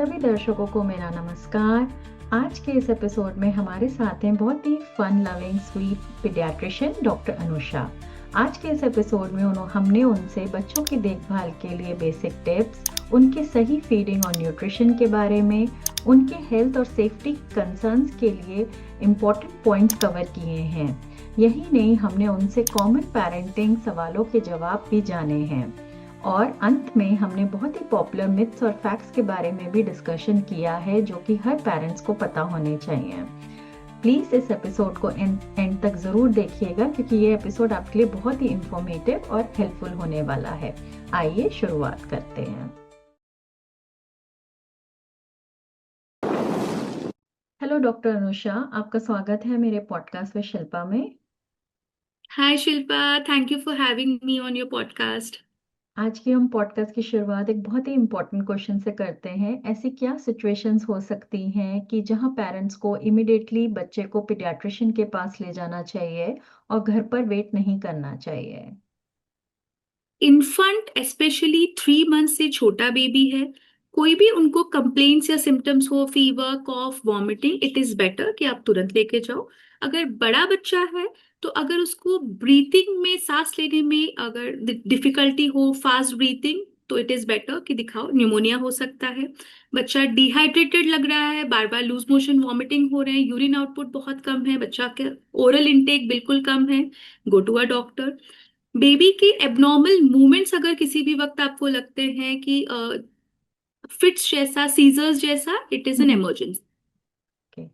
सभी दर्शकों को मेरा नमस्कार। आज के इस एपिसोड में हमारे साथ हैं बहुत ही fun loving sweet paediatrician doctor Anusha. आज के इस एपिसोड में हमने उनसे बच्चों की देखभाल के लिए बेसिक टिप्स, उनके सही फीडिंग और न्यूट्रिशन के बारे में, उनके हेल्थ और सेफ्टी कंसर्न्स के लिए इम्पोर्टेंट पॉइंट्स कवर किए हैं। यही नहीं, हमने उनसे कॉमन पेरेंटिंग सवालों के जवाब भी जाने हैं और अंत में हमने बहुत ही पॉपुलर मिथ्स और फैक्ट्स के बारे में भी डिस्कशन किया है जो कि हर पेरेंट्स को पता होने चाहिए। प्लीज इस एपिसोड को एंड तक जरूर देखिएगा क्योंकि ये एपिसोड आपके लिए बहुत ही इंफॉर्मेटिव और हेल्पफुल होने वाला है। आइए शुरुआत करते हैं। हेलो डॉक्टर अनुषा, आपका स्वागत है मेरे पॉडकास्ट में शिल्पा में। Hi Shilpa, thank you for having me on your podcast. आज की हम पॉडकास्ट की शुरुआत एक बहुत ही इम्पोर्टेंट क्वेश्चन से करते हैं। ऐसी क्या सिचुएशंस हो सकती हैं कि जहां पेरेंट्स को इमिडिएटली बच्चे को पीडियाट्रिशियन के पास ले जाना चाहिए और घर पर वेट नहीं करना चाहिए? इन्फंट स्पेशली 3 मंथ से छोटा बेबी है, कोई भी उनको कंप्लेन्ट्स या सिम्टम्स हो, fever, cough, vomiting, it is better कि आप तुरंत लेके जाओ। अगर बड़ा बच्चा है तो अगर उसको ब्रीथिंग में, सांस लेने में अगर डिफिकल्टी हो, फास्ट ब्रीथिंग, तो इट इज बेटर कि दिखाओ। न्यूमोनिया हो सकता है, बच्चा डिहाइड्रेटेड लग रहा है, बार बार लूज मोशन, वॉमिटिंग हो रहे हैं, यूरिन आउटपुट बहुत कम है, बच्चा के ओरल इंटेक बिल्कुल कम है, go to a doctor. Baby के एबनॉर्मल मूवमेंट्स अगर किसी भी वक्त आपको लगते हैं कि फिट्स जैसा, सीजर्स जैसा, it is an hmm. Emergency. Okay.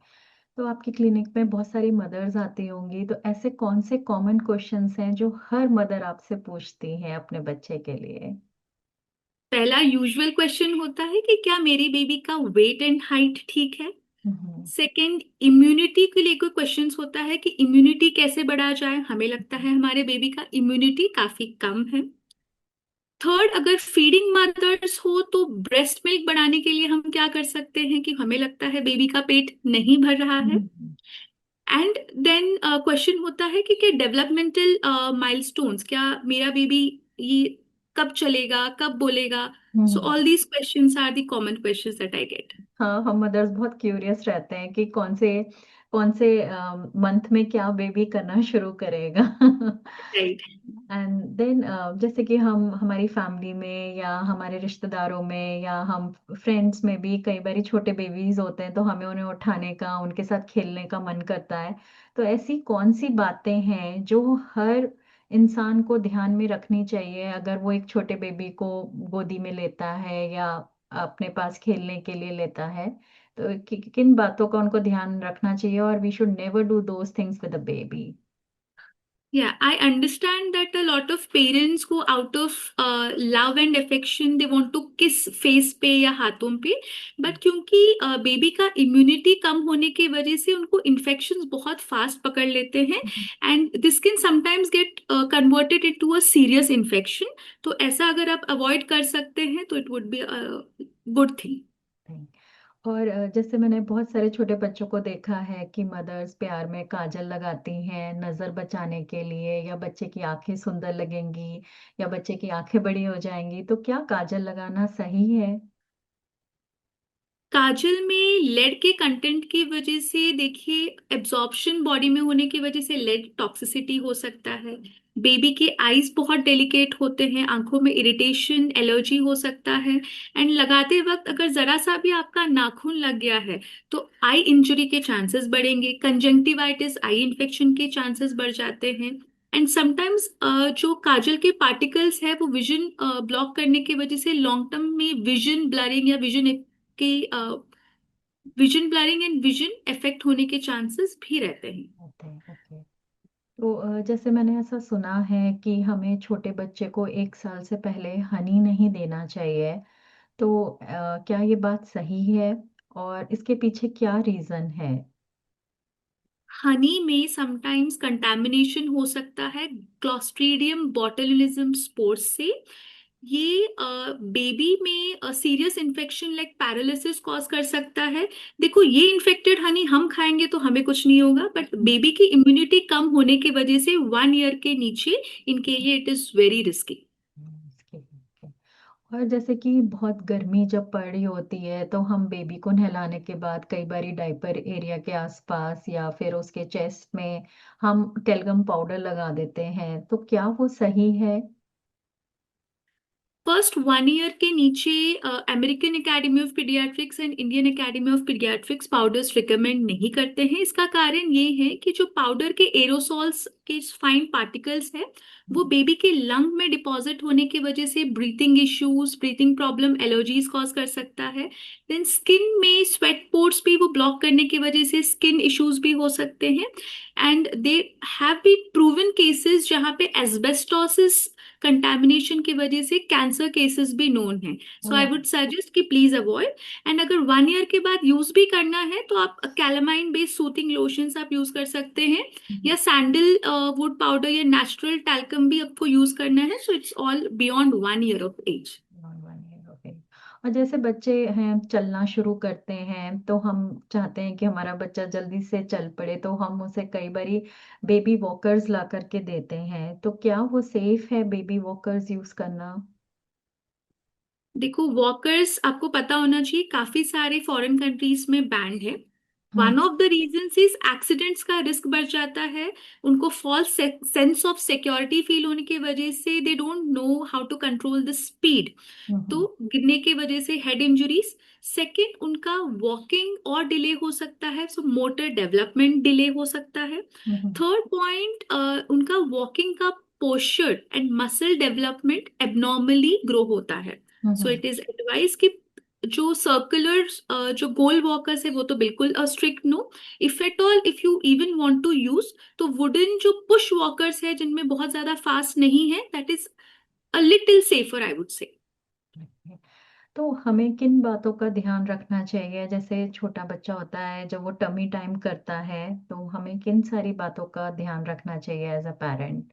तो आपकी क्लिनिक में बहुत सारी मदर्स आती होंगी, तो ऐसे कौन से कॉमन क्वेश्चंस हैं जो हर मदर आपसे पूछती हैं अपने बच्चे के लिए? पहला यूजुअल क्वेश्चन होता है कि क्या मेरी बेबी का वेट एंड हाइट ठीक है। हम्म। सेकंड, इम्यूनिटी के लिए कोई क्वेश्चंस होता है कि इम्यूनिटी कैसे बढ़ा जाए, हमें लगता है हमारे बेबी का इम्यूनिटी काफी कम है। थर्ड, अगर फीडिंग मदर्स हो तो ब्रेस्ट मिल्क बढ़ाने के लिए हम क्या कर सकते हैं कि हमें लगता है बेबी का पेट नहीं भर रहा है। हम्म। एंड देन क्वेश्चन होता है कि क्या डेवलपमेंटल माइलस्टोन्स, क्या मेरा बेबी ये कब चलेगा, कब बोलेगा। So hmm. All these questions are the common questions that I get. हाँ, हम मदर्स बहुत क्यूरियस रहते हैं कि कौन से मंथ में क्या बेबी करना शुरू करेगा। राइट। एंड देन जैसे कि हम हमारी फैमिली में या हमारे रिश्तेदारों में या हम फ्रेंड्स में भी कई बार छोटे बेबीज होते हैं तो हमें उन्हें उठाने का, उनके साथ खेलने का मन करता है। तो ऐसी कौन सी बातें हैं जो हर इंसान को ध्यान में रखनी चाहिए अगर वो एक छोटे बेबी को गोदी में लेता है या अपने पास खेलने के लिए लेता है? तो किन बातों का उनको ध्यान रखना चाहिए और we should never do those things with a baby? Yeah, I understand that a lot of parents go out of love and affection, they want to kiss face पे या हाथों पे, बट क्योंकि बेबी का इम्यूनिटी कम होने की वजह से उनको इन्फेक्शंस बहुत फास्ट पकड़ लेते हैं, and this can sometimes get converted into a serious infection. तो ऐसा अगर आप अवॉइड कर सकते हैं तो it would be a good thing. और जैसे मैंने बहुत सारे छोटे बच्चों को देखा है कि मदर्स प्यार में काजल लगाती हैं नजर बचाने के लिए, या बच्चे की आंखें सुंदर लगेंगी या बच्चे की आंखें बड़ी हो जाएंगी, तो क्या काजल लगाना सही है? काजल में लेड के कंटेंट की वजह से, देखिए, एब्जॉर्प्शन बॉडी में होने की वजह से लेड टॉक्सिसिटी हो सकता है। बेबी के आईज बहुत डेलिकेट होते हैं, आंखों में इरिटेशन, एलर्जी हो सकता है। एंड लगाते वक्त अगर जरा सा भी आपका नाखून लग गया है तो आई इंजरी के चांसेस बढ़ेंगे, कंजंक्टिवाइटिस, आई इन्फेक्शन के चांसेस बढ़ जाते हैं। एंड समटाइम्स जो काजल के पार्टिकल्स है वो विजन ब्लॉक करने की वजह से लॉन्ग टर्म में विजन ब्लरिंग या विजन कि vision blurring and vision effect होने के चांसेस भी रहते हैं। होते हैं, ओके। तो जैसे मैंने ऐसा सुना है कि हमें छोटे बच्चे को 1 साल से पहले हनी नहीं देना चाहिए। तो क्या ये बात सही है और इसके पीछे क्या रीजन है? हनी में समटाइम्स कंटामिनेशन हो सकता है क्लॉस्ट्रीडियम बोटुलिज्म स्पोर्स से। ये बेबी में serious infection like paralysis cause कर सकता है। देखो, ये इन्फेक्टेड हनी हम खाएंगे तो हमें कुछ नहीं होगा, बट बेबी की इम्यूनिटी कम होने की वजह से 1 ईयर के नीचे इनके लिए इट इज वेरी रिस्की। इसके लिए, okay। और जैसे कि बहुत गर्मी जब पड़ रही होती है तो हम बेबी को नहलाने के बाद कई बारी डायपर एरिया के आसपास या फिर उसके चेस्ट में हम टेल्गम पाउडर लगा देते हैं, तो क्या वो सही है? फर्स्ट 1 ईयर के नीचे American academy of paediatrics and Indian academy of paediatrics powders recommend नहीं करते हैं। इसका कारण ये है कि जो पाउडर के एरोसॉल्स के फाइन पार्टिकल्स है वो बेबी के लंग में डिपॉजिट होने की वजह से breathing issues, breathing problem, allergies cause कर सकता है। देन स्किन में स्वेट पोर्स भी वो ब्लॉक करने की वजह से स्किन इश्यूज भी हो सकते हैं। And they have been proven cases जहाँ पे एस्बेस्टोसिस कंटैमिनेशन की वजह से कैंसर केसेस भी नोन है। सो आई वुड सजेस्ट कि प्लीज अवॉइड। एंड अगर 1 ईयर के बाद यूज भी करना है तो आप कैलामाइन बेस्ड सूथिंग लोशंस आप यूज कर सकते हैं, या सैंडल वुड पाउडर या नेचुरल टैल्कम भी आपको यूज करना है। So it's all beyond 1 year of age. Okay. और जैसे बच्चे हैं चलना शुरू करते हैं तो हम चाहते हैं कि हमारा बच्चा जल्दी से चल पड़े, तो हम उसे कई बारी बेबी वॉकर्स ला करके देते हैं, तो क्या वो सेफ है बेबी वॉकर्स यूज करना? देखो, वॉकर्स आपको पता होना चाहिए काफी सारे फॉरेन कंट्रीज में बैंड है। One hmm. Of the reasons is accidents का रिस्क बढ़ जाता है। उनको false sense of security feel होने की वजह से they don't know how to control the speed, तो हम्म। गिरने की वजह से हेड इंजरीज। सेकेंड, उनका वॉकिंग और डिले हो सकता है, सो मोटर डेवलपमेंट डिले हो सकता है। हम्म। थर्ड पॉइंट, उनका वॉकिंग का posture and muscle development abnormally grow होता है। So hmm. It is advise कि जो सर्कुलर जो गोल वॉकर्स है वो तो बिल्कुल strict no. If at all if you even want to use, तो वुडन जो पुश वॉकर्स है जिनमें बहुत ज्यादा फास्ट नहीं है, that is a little safer I would say. तो हमें किन बातों का ध्यान रखना चाहिए? जैसे छोटा बच्चा होता है जब वो टमी टाइम करता है, तो हमें किन सारी बातों का ध्यान रखना चाहिए एज अ पेरेंट?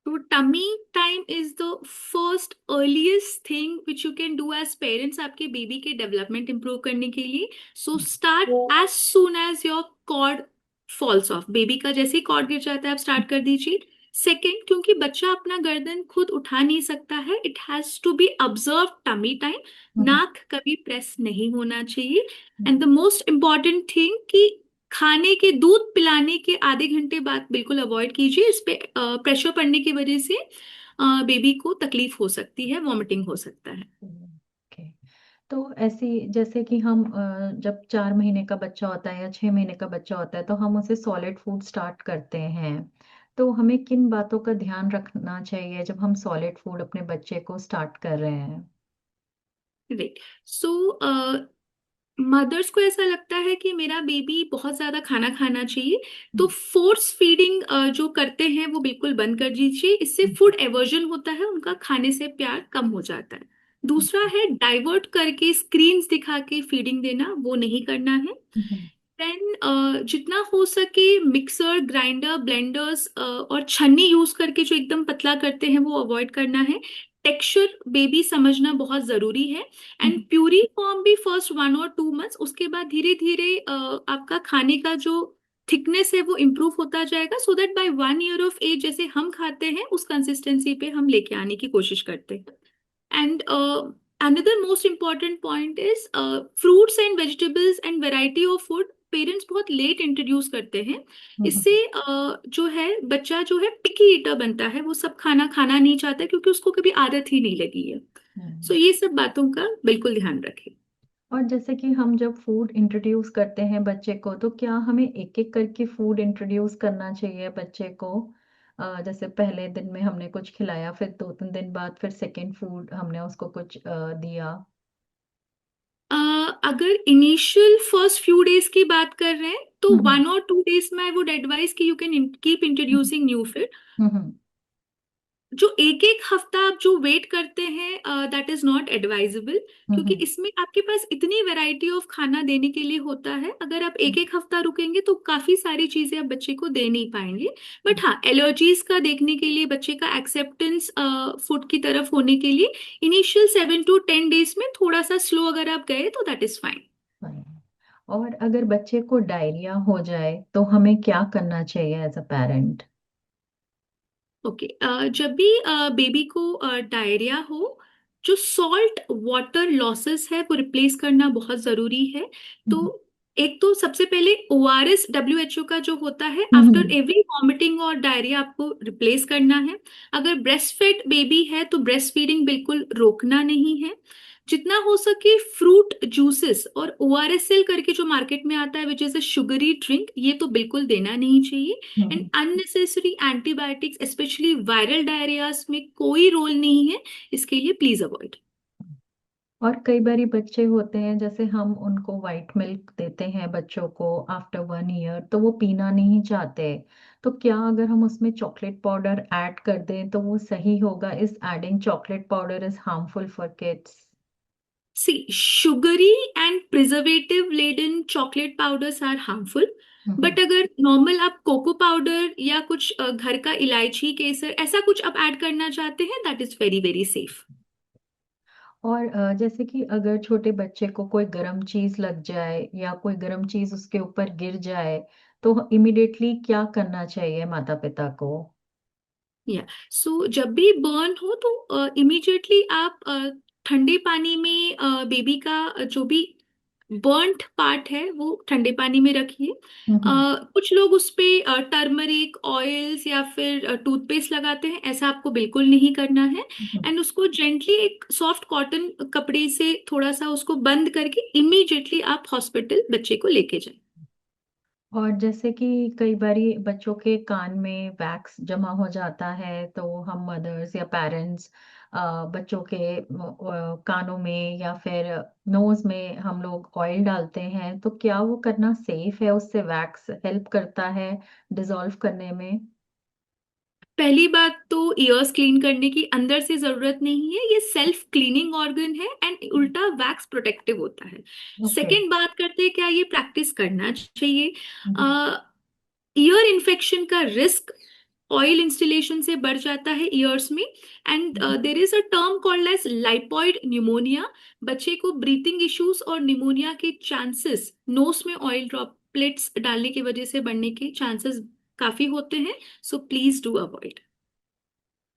तो tummy time is the first earliest thing which you can do as parents आपके बेबी के डेवलपमेंट इंप्रूव करने के लिए। So start as soon as your cord falls off. Baby का जैसे ही कॉर्ड गिर जाता है आप स्टार्ट कर दीजिए। सेकेंड, क्योंकि बच्चा अपना गर्दन खुद उठा नहीं सकता है, it has to be observe tummy time. नाक कभी प्रेस नहीं होना चाहिए। And the most important thing कि खाने के दूध पिलाने के आधे घंटे बाद बिल्कुल अवॉइड कीजिए। इस पे प्रेशर पड़ने की वजह से बेबी को तकलीफ हो सकती है, वॉमिटिंग हो सकता है। ओके। तो ऐसी जैसे कि हम जब 4 महीने का बच्चा होता है या 6 महीने का बच्चा होता है तो हम उसे सॉलिड फूड स्टार्ट करते हैं, तो हमें किन बातों का ध्यान रखना चाहिए जब हम सॉलिड फूड अपने बच्चे को स्टार्ट कर रहे हैं? राइट। सो मदर्स को ऐसा लगता है कि मेरा बेबी बहुत ज्यादा खाना खाना चाहिए, तो फोर्स फीडिंग जो करते हैं वो बिल्कुल बंद कर दीजिए। इससे फूड एवर्जन होता है, उनका खाने से प्यार कम हो जाता है। दूसरा है डाइवर्ट करके स्क्रीन्स दिखा के फीडिंग देना, वो नहीं करना है। देन जितना हो सके मिक्सर, ग्राइंडर, ब्लेंडर्स और छन्नी यूज करके जो एकदम पतला करते हैं वो अवॉइड करना है। टेक्सचर बेबी समझना बहुत जरूरी है। एंड प्यूरी फॉर्म भी फर्स्ट 1 और 2 मंथ्स, उसके बाद धीरे धीरे आपका खाने का जो थिकनेस है वो इम्प्रूव होता जाएगा, so that by 1 year of age जैसे हम खाते हैं उस कंसिस्टेंसी पे हम लेके आने की कोशिश करते हैं। And another most important point is fruits and vegetables and variety of food parents बहुत लेट इंट्रोड्यूस करते हैं। इससे जो है बच्चा जो है पिकी ईटर बनता है, वो सब खाना खाना नहीं चाहता क्योंकि उसको कभी आदत ही नहीं लगी है। सो ये सब बातों का बिल्कुल ध्यान रखें। और जैसे कि हम जब फूड इंट्रोड्यूस करते हैं बच्चे को, तो क्या हमें एक एक करके फूड इंट्रोड्यूस करना चाहिए बच्चे को? जैसे पहले दिन में हमने कुछ खिलाया, फिर 2-3 दिन बाद फिर सेकंड फूड हमने उसको कुछ दिया। अगर इनिशियल फर्स्ट फ्यू डेज की बात कर रहे हैं तो हम्म। 1 और 2 डेज में आई वुड एडवाइस कि you can keep introducing new food. Hmm. जो एक एक हफ्ता आप जो वेट करते हैं दैट इज नॉट एडवाइजेबल, क्योंकि हम्म। इसमें आपके पास इतनी वैरायटी ऑफ खाना देने के लिए होता है। अगर आप एक एक हफ्ता रुकेंगे तो काफी सारी चीजें आप बच्चे को दे नहीं पाएंगे। बट हाँ, एलर्जीज का देखने के लिए, बच्चे का एक्सेप्टेंस फूड की तरफ होने के लिए इनिशियल 7 to 10 डेज में थोड़ा सा स्लो अगर आप गए तो दैट इज फाइन। Fine. और अगर बच्चे को डायरिया हो जाए तो हमें क्या करना चाहिए एज अ पेरेंट? ओके, जब भी बेबी को डायरिया हो जो सॉल्ट वाटर लॉसेस है वो रिप्लेस करना बहुत जरूरी है। तो हम्म। एक तो सबसे पहले ORS WHO का जो होता है आफ्टर हम्म। एवरी वॉमिटिंग और डायरिया आपको रिप्लेस करना है। अगर ब्रेस्ट फेड बेबी है तो ब्रेस्ट फीडिंग बिल्कुल रोकना नहीं है। जितना हो सके फ्रूट जूसेस और ORSL करके जो मार्केट में आता है which is a sugary drink, ये तो बिल्कुल देना नहीं चाहिए। And hmm. Unnecessary antibiotics specially viral diarrhoeas में कोई रोल नहीं है, इसके लिए प्लीज अवॉइड। और कई बारी बच्चे होते हैं, जैसे हम उनको वाइट मिल्क देते हैं बच्चों को आफ्टर 1 ईयर, तो वो पीना नहीं चाहते। तो क्या अगर हम उसमें चॉकलेट पाउडर ऐड कर दें तो वो सही होगा? Is adding chocolate powder is harmful for kids? See sugary and preservative laden chocolate powders are harmful, hmm. But अगर नॉर्मल आप कोको पाउडर या कुछ घर का इलायची केसर ऐसा कुछ आप ऐड करना चाहते हैं that is very very safe. और जैसे कि अगर छोटे बच्चे को कोई गर्म चीज लग जाए या कोई गर्म चीज उसके ऊपर गिर जाए, तो इमिडिएटली क्या करना चाहिए माता पिता को? या सो जब भी बर्न हो तो इमीडिएटली आप ठंडे पानी में बेबी का जो भी बर्न्ट पार्ट है वो ठंडे पानी में रखिए। हम्म। कुछ लोग उस पे टर्मरिक ऑयल्स या फिर टूथपेस्ट लगाते हैं, ऐसा आपको बिल्कुल नहीं करना है। हम्म। एंड उसको जेंटली एक सॉफ्ट कॉटन कपड़े से थोड़ा सा उसको बंद करके इमीडिएटली आप हॉस्पिटल बच्चे को लेके जाएं। और जैसे कि कई बारी बच्चों के कान में वैक्स जमा हो जाता है, तो हम मदर्स या पेरेंट्स बच्चों के कानों में या फिर नोज में हम लोग ऑयल डालते हैं, तो क्या वो करना सेफ है? उससे वैक्स हेल्प करता है डिसॉल्व करने में? पहली बात तो ईयर्स क्लीन करने की अंदर से जरूरत नहीं है, ये सेल्फ क्लीनिंग ऑर्गन है एंड उल्टा वैक्स प्रोटेक्टिव होता है। ओके। सेकंड बात करते हैं क्या ये प्रैक्टिस करना चाहिए। ईयर इन्फेक्शन का रिस्क ऑयल इंस्टॉलेशन से बढ़ जाता है ईयर्स में। And there is a term called as lipoid pneumonia. बच्चे को ब्रीथिंग इश्यूज और निमोनिया के चांसेस नोस में ऑयल ड्रॉपलेट्स डालने की वजह से बढ़ने के चांसेस काफी होते हैं, सो प्लीज डू अवॉइड।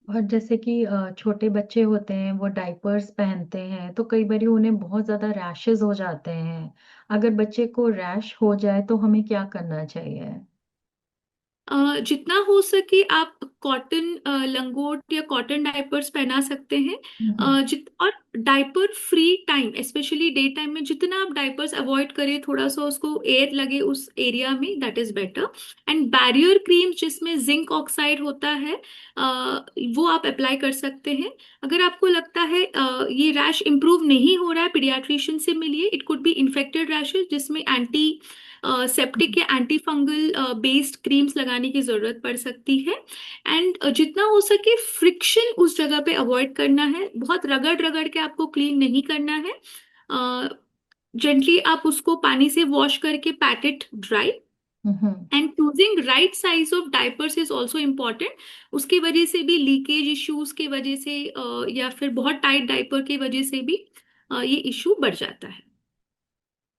और जैसे कि छोटे बच्चे होते हैं, वो डाइपर्स पहनते हैं, तो कई बारी उन्हें बहुत ज्यादा रैशेस हो जाते हैं। अगर बच्चे को रैश हो जाए तो हमें क्या करना चाहिए? जितना हो सके आप कॉटन लंगोट या कॉटन डायपर्स पहना सकते हैं। हम्म। और diaper free time specially day time में जितना आप डायपर्स अवॉइड करें, थोड़ा सा उसको एयर लगे उस एरिया में, that is better. And barrier cream जिसमें जिंक ऑक्साइड होता है वो आप अप्लाई कर सकते हैं। अगर आपको लगता है ये रैश इंप्रूव नहीं हो रहा है, पीडियाट्रिशियन से मिलिए। It could be infected rashes जिसमें एंटी सेप्टिक या एंटी फंगल बेस्ड क्रीम्स लगाने की जरूरत पड़ सकती है। एंड जितना हो सके फ्रिक्शन उस जगह पे अवॉइड करना है, बहुत रगड़ रगड़ के आपको क्लीन नहीं करना है। जेंटली आप उसको पानी से वॉश करके PAT it dry. Hmm. And choosing right size of diapers is also important. उसकी वजह से भी लीकेज इश्यूज की वजह से या फिर बहुत टाइट डायपर की वजह से भी ये इशू बढ़ जाता है।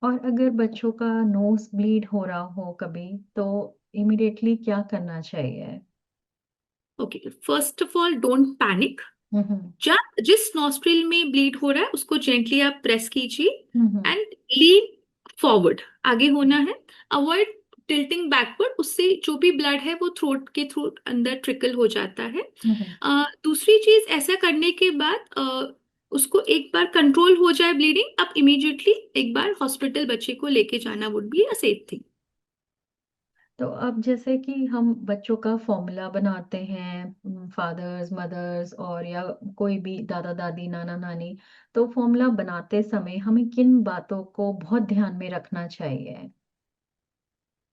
और अगर बच्चों का नोज ब्लीड हो रहा हो कभी, तो इमिडिएटली क्या करना चाहिए? Okay, first of all don't panic. Hmm. जिस नॉस्ट्रिल में ब्लीड हो रहा है उसको जेंटली आप प्रेस कीजिए हम्म। एंड लीन फॉरवर्ड, आगे होना है। अवॉइड टिल्टिंग बैकवर्ड, उससे जो भी ब्लड है वो थ्रोट के थ्रू अंदर ट्रिकल हो जाता है। हम्म। दूसरी चीज, ऐसा करने के बाद उसको एक बार कंट्रोल हो जाए ब्लीडिंग, आप इमीडिएटली एक बार हॉस्पिटल बच्चे को लेके जाना would be a safe thing. तो अब जैसे कि हम बच्चों का फॉर्मूला बनाते हैं, फादर्स मदर्स और या कोई भी दादा दादी नाना नानी, तो फॉर्मूला बनाते समय हमें किन बातों को बहुत ध्यान में रखना चाहिए?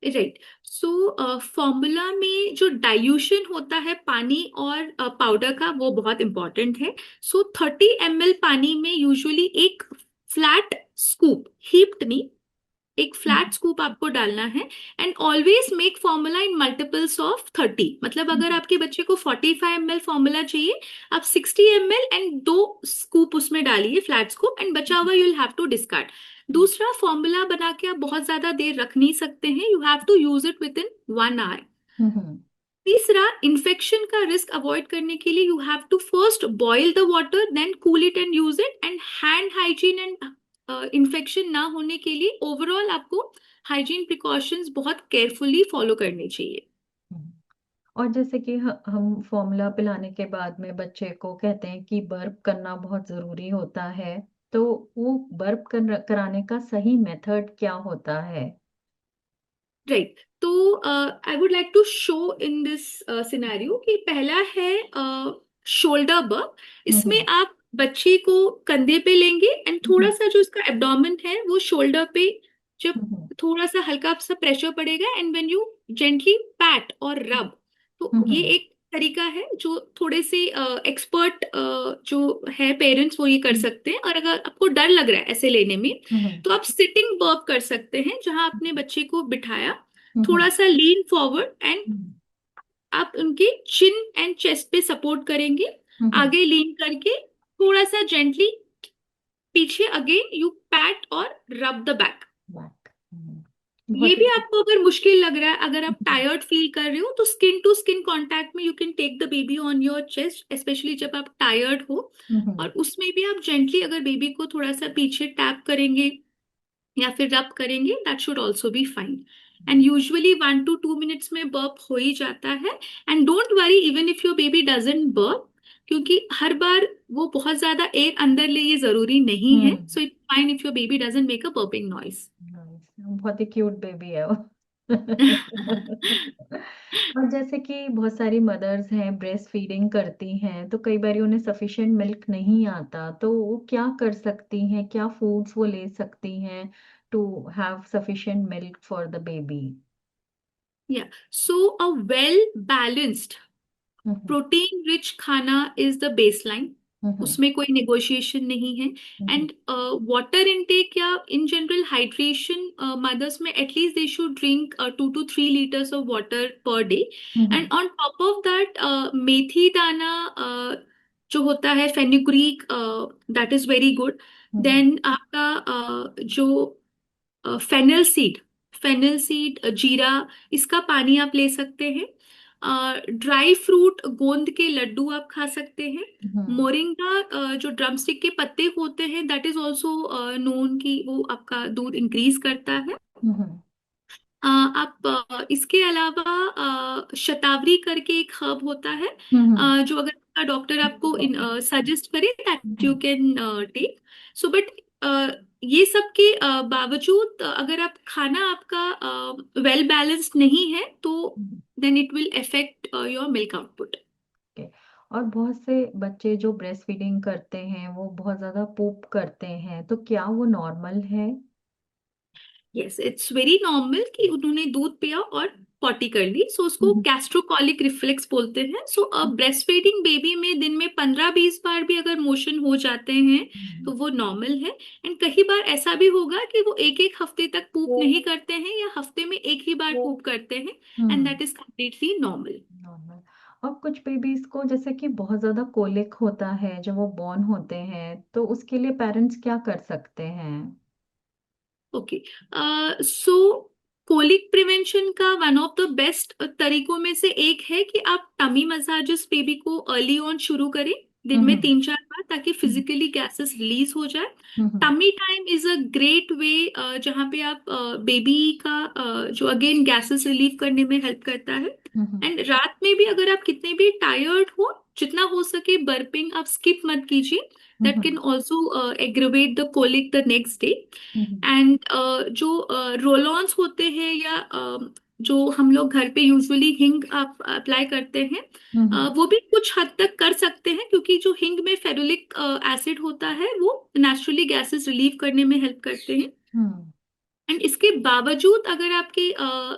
राइट, सो फॉर्मूला में जो डाइल्यूशन होता है पानी और पाउडर का वो बहुत इंपॉर्टेंट है। सो 30 ml पानी में यूजुअली एक फ्लैट स्कूप, हीप्ड नहीं, एक फ्लैट हम्म। स्कूप आपको डालना है। And always make formula in multiples of 30, मतलब अगर आपके बच्चे को 45 ml फॉर्मूला चाहिए, आप 60 ml एंड 2 स्कूप उसमें डालिए फ्लैट स्कूप, एंड बचा हुआ you will have to discard. दूसरा, फॉर्मूला बना के आप बहुत ज्यादा देर रख नहीं सकते हैं, you have to use it within 1 hour. Hmm. तीसरा, इन्फेक्शन का रिस्क अवॉइड करने के लिए you have to first boil the water, then cool it and use it, and hand hygiene and infection ना होने के लिए ओवरऑल आपको हाइजीन प्रिकॉशंस बहुत केयरफुली फॉलो करनी चाहिए। हम्म। और जैसे कि हम फॉर्मूला पिलाने के बाद में बच्चे को कहते हैं कि बर्प करना बहुत जरूरी होता है, तो वो बर्प कराने का सही मेथड क्या होता है? राइट, तो I would like to show in this scenario कि पहला है शोल्डर बर्प। इसमें हम्म। आप बच्चे को कंधे पे लेंगे एंड थोड़ा हम्म। सा जो इसका एब्डोमेन है वो शोल्डर पे, जब हम्म। थोड़ा सा हल्का सा प्रेशर पड़ेगा and when you gently PAT और रब, तो ये हम्म। एक तरीका है जो थोड़े से एक्सपर्ट जो है पेरेंट्स वो ये कर सकते हैं। और अगर आपको डर लग रहा है ऐसे लेने में, हम्म। तो आप सिटिंग बर्प कर सकते हैं, जहां आपने बच्चे को बिठाया, हम्म। थोड़ा सा लीन फॉरवर्ड एंड हम्म। आप उनके चिन एंड चेस्ट पे सपोर्ट करेंगे, हम्म। आगे लीन करके थोड़ा सा जेंटली पीछे, अगेन यू पैट और रब द बैक। बैक। ये बहुत भी ही। आपको अगर मुश्किल लग रहा है, अगर आप हम्म। टायर्ड फील कर रहे हो, तो स्किन टू स्किन कांटेक्ट में you can take the baby on your chest, especially जब आप टायर्ड हो। हम्म। और उसमें भी आप जेंटली अगर बेबी को थोड़ा सा पीछे टैप करेंगे या फिर रब करेंगे, that should also be fine. And usually 1 to 2 minutes में बर्प हो ही जाता है। And don't worry even if your baby doesn't burp, क्योंकि हर बार वो बहुत ज्यादा एयर अंदर ले ये जरूरी नहीं है। Hmm. So it's fine if your baby doesn't make a burping noise. Nice. बहुत ही क्यूट बेबी है वो। और जैसे कि बहुत सारी मदर्स हैं ब्रेस्ट फीडिंग करती हैं, तो कई बार उन्हें सफिशिएंट मिल्क नहीं आता, तो वो क्या कर सकती हैं, क्या फूड्स वो ले सकती हैं to have sufficient milk for the baby? Yeah, so a well balanced hmm. Protein rich खाना इज द बेसलाइन, हम्म। उसमें कोई नेगोशिएशन नहीं है। हम्म। एंड वाटर इनटेक या इन जनरल हाइड्रेशन, मदर्स में at least they should drink 2 to 3 liters of water per day. Hmm. And on top of that मेथी दाना जो होता है fenugreek, that is very good. Hmm. Then आपका जो fennel seed, fennel seed, जीरा, इसका पानी आप ले सकते हैं। ड्राई फ्रूट गोंद के लड्डू आप खा सकते हैं। हम्म। मोरिंगा, जो ड्रमस्टिक के पत्ते होते हैं, दैट इज ऑल्सो नोन कि वो आपका दूध इंक्रीज करता है। हम्म। आप इसके अलावा शतावरी करके एक हर्ब होता है, हम्म। जो अगर आपका डॉक्टर आपको सजेस्ट करे that you hmm. Can take. So but ये सब के बावजूद अगर आप खाना आपका वेल बैलेंस्ड नहीं है, तो hmm. Then it will affect your milk output. Okay. और बहुत से बच्चे जो ब्रेस्ट फीडिंग करते हैं वो बहुत ज्यादा पूप करते हैं, तो क्या वो नॉर्मल है? यस, इट्स वेरी नॉर्मल कि उन्होंने दूध पिया और पॉटी कर ली, सो उसको हम्म। गैस्ट्रोकॉलिक रिफ्लेक्स बोलते हैं। सो ब्रेस्ट फीडिंग बेबी में दिन में 15-20 बार भी अगर मोशन हो जाते हैं, तो हम्म। वो नॉर्मल है। एंड कई बार ऐसा भी होगा कि वो एक एक हफ्ते तक पूप नहीं करते हैं या हफ्ते में एक ही बार पूप करते हैं, and hmm. That is completely normal. Normal. और कुछ बेबीज को जैसे कि बहुत ज्यादा कोलिक होता है जब वो बॉर्न होते हैं, तो उसके लिए पेरेंट्स क्या कर सकते हैं? ओके, सो कोलिक प्रिवेंशन का वन ऑफ द बेस्ट तरीकों में से एक है कि आप टमी मसाजेस बेबी को अर्ली ऑन शुरू करें, दिन में हम्म। 3-4 बार, ताकि फिजिकली गैसेस रिलीज हो जाए। Hmm. Tummy time is a great way, जहाँ पे आप बेबी का जो अगेन गैसेस रिलीव करने में हेल्प करता है। हम्म। एंड रात में भी अगर आप कितने भी टायर्ड हो, जितना हो सके बर्पिंग आप स्किप मत कीजिए, that hmm. Can also aggravate the colic the next day. Hmm. And जो रोल ऑन्स होते हैं या जो हम लोग घर पे यूजुअली हिंग आप अप्लाई करते हैं, हम्म। वो भी कुछ हद तक कर सकते हैं, क्योंकि जो हिंग में फेरुलिक एसिड होता है वो नेचुरली गैसेस रिलीव करने में हेल्प करते हैं। हम्म। एंड इसके बावजूद अगर आपके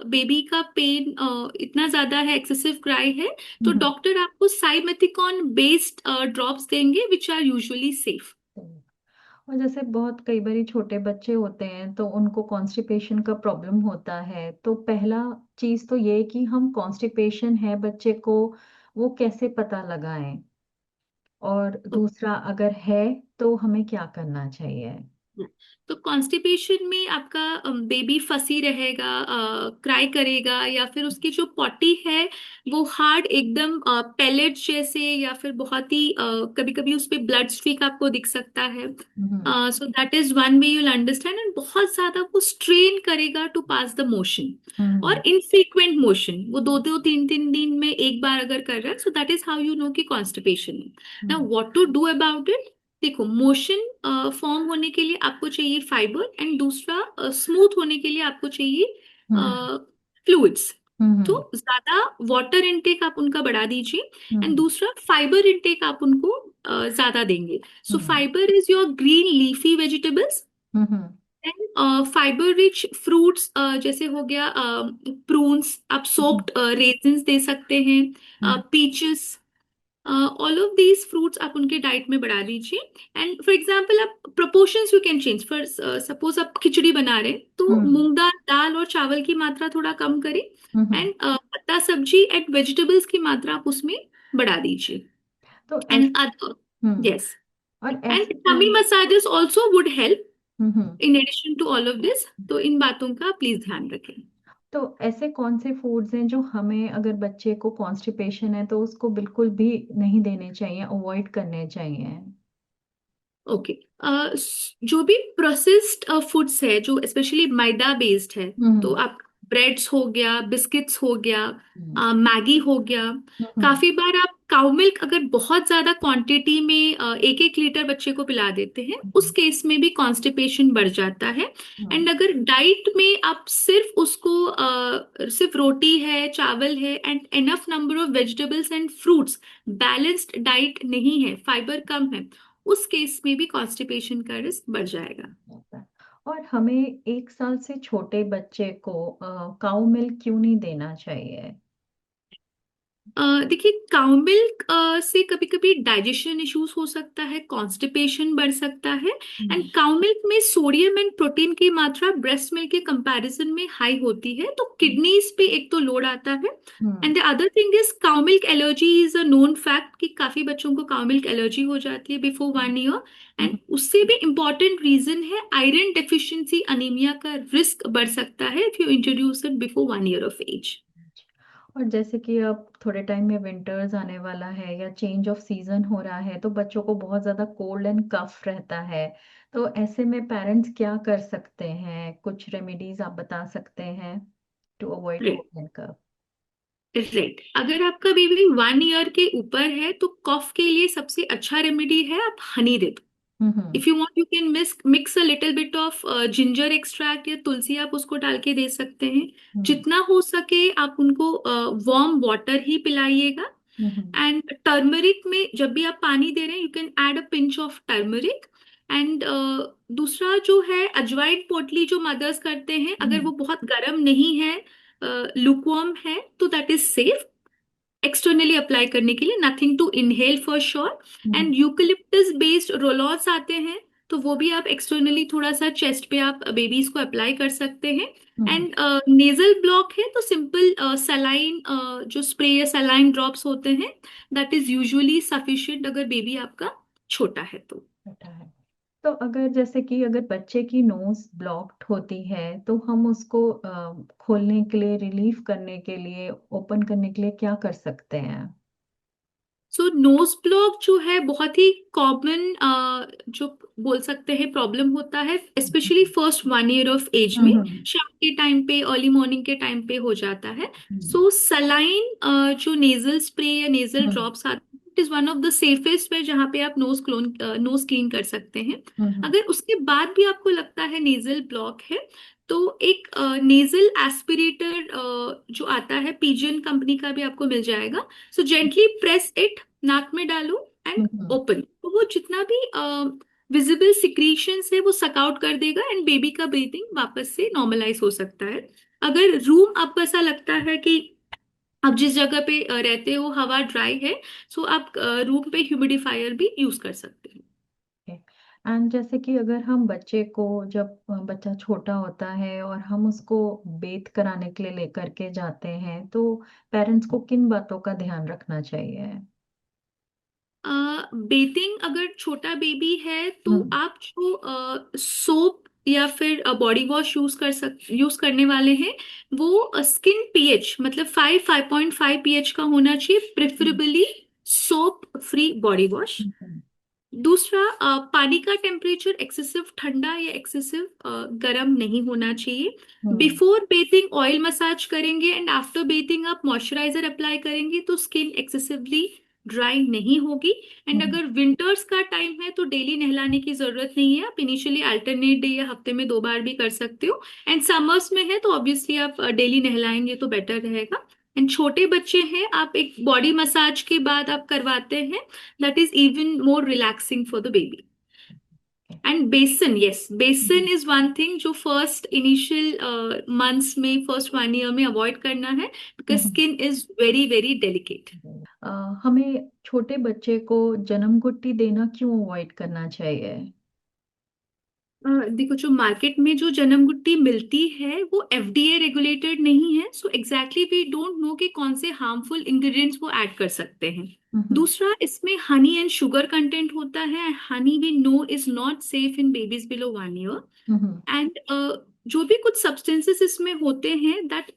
बेबी का पेन इतना ज्यादा है, एक्सेसिव क्राई है, तो हम्म। डॉक्टर आपको साइमेथिकॉन बेस्ड ड्रॉप्स देंगे विच आर यूजुअली सेफ। और जैसे बहुत कई बार छोटे बच्चे होते हैं तो उनको कॉन्स्टिपेशन का प्रॉब्लम होता है, तो पहला चीज तो ये है कि हम कॉन्स्टिपेशन है बच्चे को वो कैसे पता लगाएं, और दूसरा अगर है तो हमें क्या करना चाहिए? तो कॉन्स्टिपेशन में आपका बेबी फंसी रहेगा, क्राई करेगा, या फिर उसकी जो पॉटी है वो हार्ड एकदम पेलेट जैसे, या फिर बहुत ही कभी कभी उस पे ब्लड स्ट्रीक आपको दिख सकता है। Hmm. So that is one way you'll understand, and बहुत ज्यादा वो स्ट्रेन करेगा to pass the motion, hmm. और इनफ्रीक्वेंट मोशन, वो दो दो तीन तीन दिन में एक बार अगर कर रहा है, so that is how you know कि कॉन्स्टिपेशन है। Now hmm. What to do about it? देखो, मोशन फॉर्म होने के लिए आपको चाहिए फाइबर, एंड दूसरा स्मूथ होने के लिए आपको चाहिए हम्म। फ्लूइड्स। तो हम्म। ज्यादा वाटर इनटेक आप उनका बढ़ा दीजिए, एंड हम्म। दूसरा फाइबर इनटेक आप उनको ज्यादा देंगे। So hmm. Fibre is your green leafy vegetables, hmm. And fibre rich fruits जैसे हो गया प्रून्स, आप हम्म। सोक्ड रेजिन्स दे सकते हैं, hmm. Peaches, all of these fruits आप उनके डाइट में बढ़ा दीजिए। एंड फॉर एग्जाम्पल, आप proportions you can change. For suppose आप खिचड़ी बना रहे हैं, तो हम्म। मूंग दाल, दाल और चावल की मात्रा थोड़ा कम करें, हम्म। एंड पत्ता सब्जी एंड वेजिटेबल्स की मात्रा आप उसमें बढ़ा दीजिए। तो एंड ऐसे। हम्म। यस, और एंड ऐसे टमी कौन। Massages also would help hmm. In addition to all of this. तो इन बातों का प्लीज ध्यान रखें। तो ऐसे कौन से फूड्स हैं जो हमें, अगर बच्चे को कॉन्स्टिपेशन है तो उसको बिल्कुल भी नहीं देने चाहिए, अवॉइड करने चाहिए? ओके, जो भी प्रोसेस्ड फूड्स है, जो स्पेशली मैदा बेस्ड है, तो हम्म। आप ब्रेड्स हो गया, बिस्किट्स हो गया, हम्म। मैगी हो गया। हम्म। काफी बार आप काउ मिल्क अगर बहुत ज्यादा क्वांटिटी में एक एक लीटर बच्चे को पिला देते हैं, उस केस में भी कॉन्स्टिपेशन बढ़ जाता है। हम्म। एंड अगर डाइट में आप सिर्फ उसको सिर्फ रोटी है, चावल है, and enough number of vegetables and fruits, balanced diet नहीं है, फाइबर कम है, उस केस में भी कॉन्स्टिपेशन का रिस्क बढ़ जाएगा। होता है। और हमें 1 साल से छोटे बच्चे को काउ मिल्क क्यों नहीं देना चाहिए? देखिए, काउ मिल्क से कभी कभी डाइजेशन इश्यूज हो सकता है, कॉन्स्टिपेशन बढ़ सकता है। And hmm. काउ मिल्क में सोडियम एंड प्रोटीन की मात्रा ब्रेस्ट मिल्क के कंपैरिजन में हाई होती है, तो किडनीज पे एक तो लोड आता है। Hmm. And the other thing is, cow milk allergy is a known fact कि काफी बच्चों को काउ मिल्क एलर्जी हो जाती है बिफोर 1 ईयर। हम्म। एंड उससे भी इम्पॉर्टेंट रीजन है आयरन डेफिशिएंसी अनीमिया का रिस्क बढ़ सकता है if you introduce it before 1 year of age. और जैसे कि अब थोड़े टाइम में विंटर्स आने वाला है या चेंज ऑफ सीजन हो रहा है, तो बच्चों को बहुत ज्यादा कोल्ड एंड कफ रहता है। तो ऐसे में पेरेंट्स क्या कर सकते हैं? कुछ रेमेडीज आप बता सकते हैं to avoid cold and cough? Right, अगर आपका बेबी 1 ईयर के ऊपर है, तो कफ के लिए सबसे अच्छा रेमेडी है आप हनी दे दो। Hmm. If you want, you can mix a little bit of ginger extract या तुलसी, आप उसको डाल के दे सकते हैं। हम्म। जितना हो सके आप उनको वार्म वाटर ही पिलाइएगा। हम्म। एंड टर्मरिक में जब भी आप पानी दे रहे हैं, you can add a pinch of turmeric. And दूसरा जो है अजवाइन पोटली, जो मदर्स करते हैं, अगर हम्म। वो बहुत गर्म नहीं है, लुकवार्म है, तो that is safe externally apply करने के लिए, nothing to inhale for sure. Hmm. And eucalyptus based rollons आते हैं, तो वो भी आप एक्सटर्नली थोड़ा सा चेस्ट पे आप बेबीज को अप्लाई कर सकते हैं। हम्म। एंड नेजल ब्लॉक है तो सिंपल सलाइन, जो स्प्रे या सलाइन ड्रॉप्स होते हैं, दैट इज यूजुअली सफिशिएंट अगर बेबी आपका छोटा है तो। बेटा है। तो अगर जैसे कि अगर बच्चे की नोज ब्लॉक्ड होती है, तो हम उसको खोलने के लिए, रिलीफ करने के लिए, ओपन करने के लिए क्या कर सकते हैं? सो नोज ब्लॉक जो है बहुत ही कॉमन, जो बोल सकते हैं प्रॉब्लम होता है, specially first 1 year of age में, हम्म। शाम के टाइम पे, अर्ली मॉर्निंग के टाइम पे हो जाता है। हम्म। सो सलाइन, जो नेजल स्प्रे या नेजल हम्म। ड्रॉप्स आते हैं, it is one of the safest way जहाँ पे आप नोज क्लीन कर सकते हैं। हम्म। अगर उसके बाद भी आपको लगता है नेजल ब्लॉक है, तो एक नेजल एस्पिरेटर जो आता है, पिजन कंपनी का भी आपको मिल जाएगा। सो जेंटली प्रेस इट, नाक में डालो एंड हम्म। ओपन, तो वो जितना भी विजिबल सिक्रीशंस है वो सक आउट कर देगा, एंड बेबी का ब्रीथिंग वापस से नॉर्मलाइज हो सकता है। अगर रूम आपको ऐसा लगता है कि आप जिस जगह पे रहते हो हवा ड्राई है, सो आप रूम पे ह्यूमिडिफायर भी यूज कर सकते हैं। एंड जैसे कि अगर हम बच्चे को, जब बच्चा छोटा होता है और हम उसको बेथ कराने के लिए लेकर के जाते हैं, तो पेरेंट्स को किन बातों का ध्यान रखना चाहिए? बेथिंग अगर छोटा बेबी है तो हम्म। आप जो सोप या फिर बॉडी वॉश यूज करने वाले हैं, वो स्किन पीएच मतलब 5.5 पीएच का होना चाहिए, hmm. Preferably soap free body wash. Hmm. दूसरा, पानी का टेम्परेचर एक्सेसिव ठंडा या एक्सेसिव गर्म नहीं होना चाहिए। हम्म। बिफोर बेथिंग ऑयल मसाज करेंगे एंड आफ्टर बेथिंग आप मॉइस्चराइजर अप्लाई करेंगे तो स्किन एक्सेसिवली ड्राई नहीं होगी। एंड हम्म। अगर विंटर्स का टाइम है तो डेली नहलाने की जरूरत नहीं है, आप इनिशियली अल्टरनेट डे या हफ्ते में 2 बार भी कर सकते हो। एंड समर्स में है तो ऑब्वियसली आप डेली नहलाएंगे तो बेटर रहेगा। एंड छोटे बच्चे हैं, आप एक बॉडी मसाज के बाद आप करवाते हैं, that is even more relaxing for the baby. And basin, yes, basin is one thing जो first initial months में, first 1 year में avoid करना है, because hmm. skin is very very delicate. हमें छोटे बच्चे को जन्म गुट्टी देना क्यों अवॉइड करना चाहिए? देखो, जो मार्केट में जो जन्म गुट्टी मिलती है वो एफडीए रेगुलेटेड नहीं है, so exactly we don't know कि कौन से हार्मफुल इंग्रेडिएंट्स वो ऐड कर सकते हैं। हम्म। दूसरा, इसमें हनी एंड शुगर कंटेंट होता है। Honey we know is not safe in babies below 1 year। Hmm. And जो भी कुछ सब्सटेंसेस इसमें होते हैं that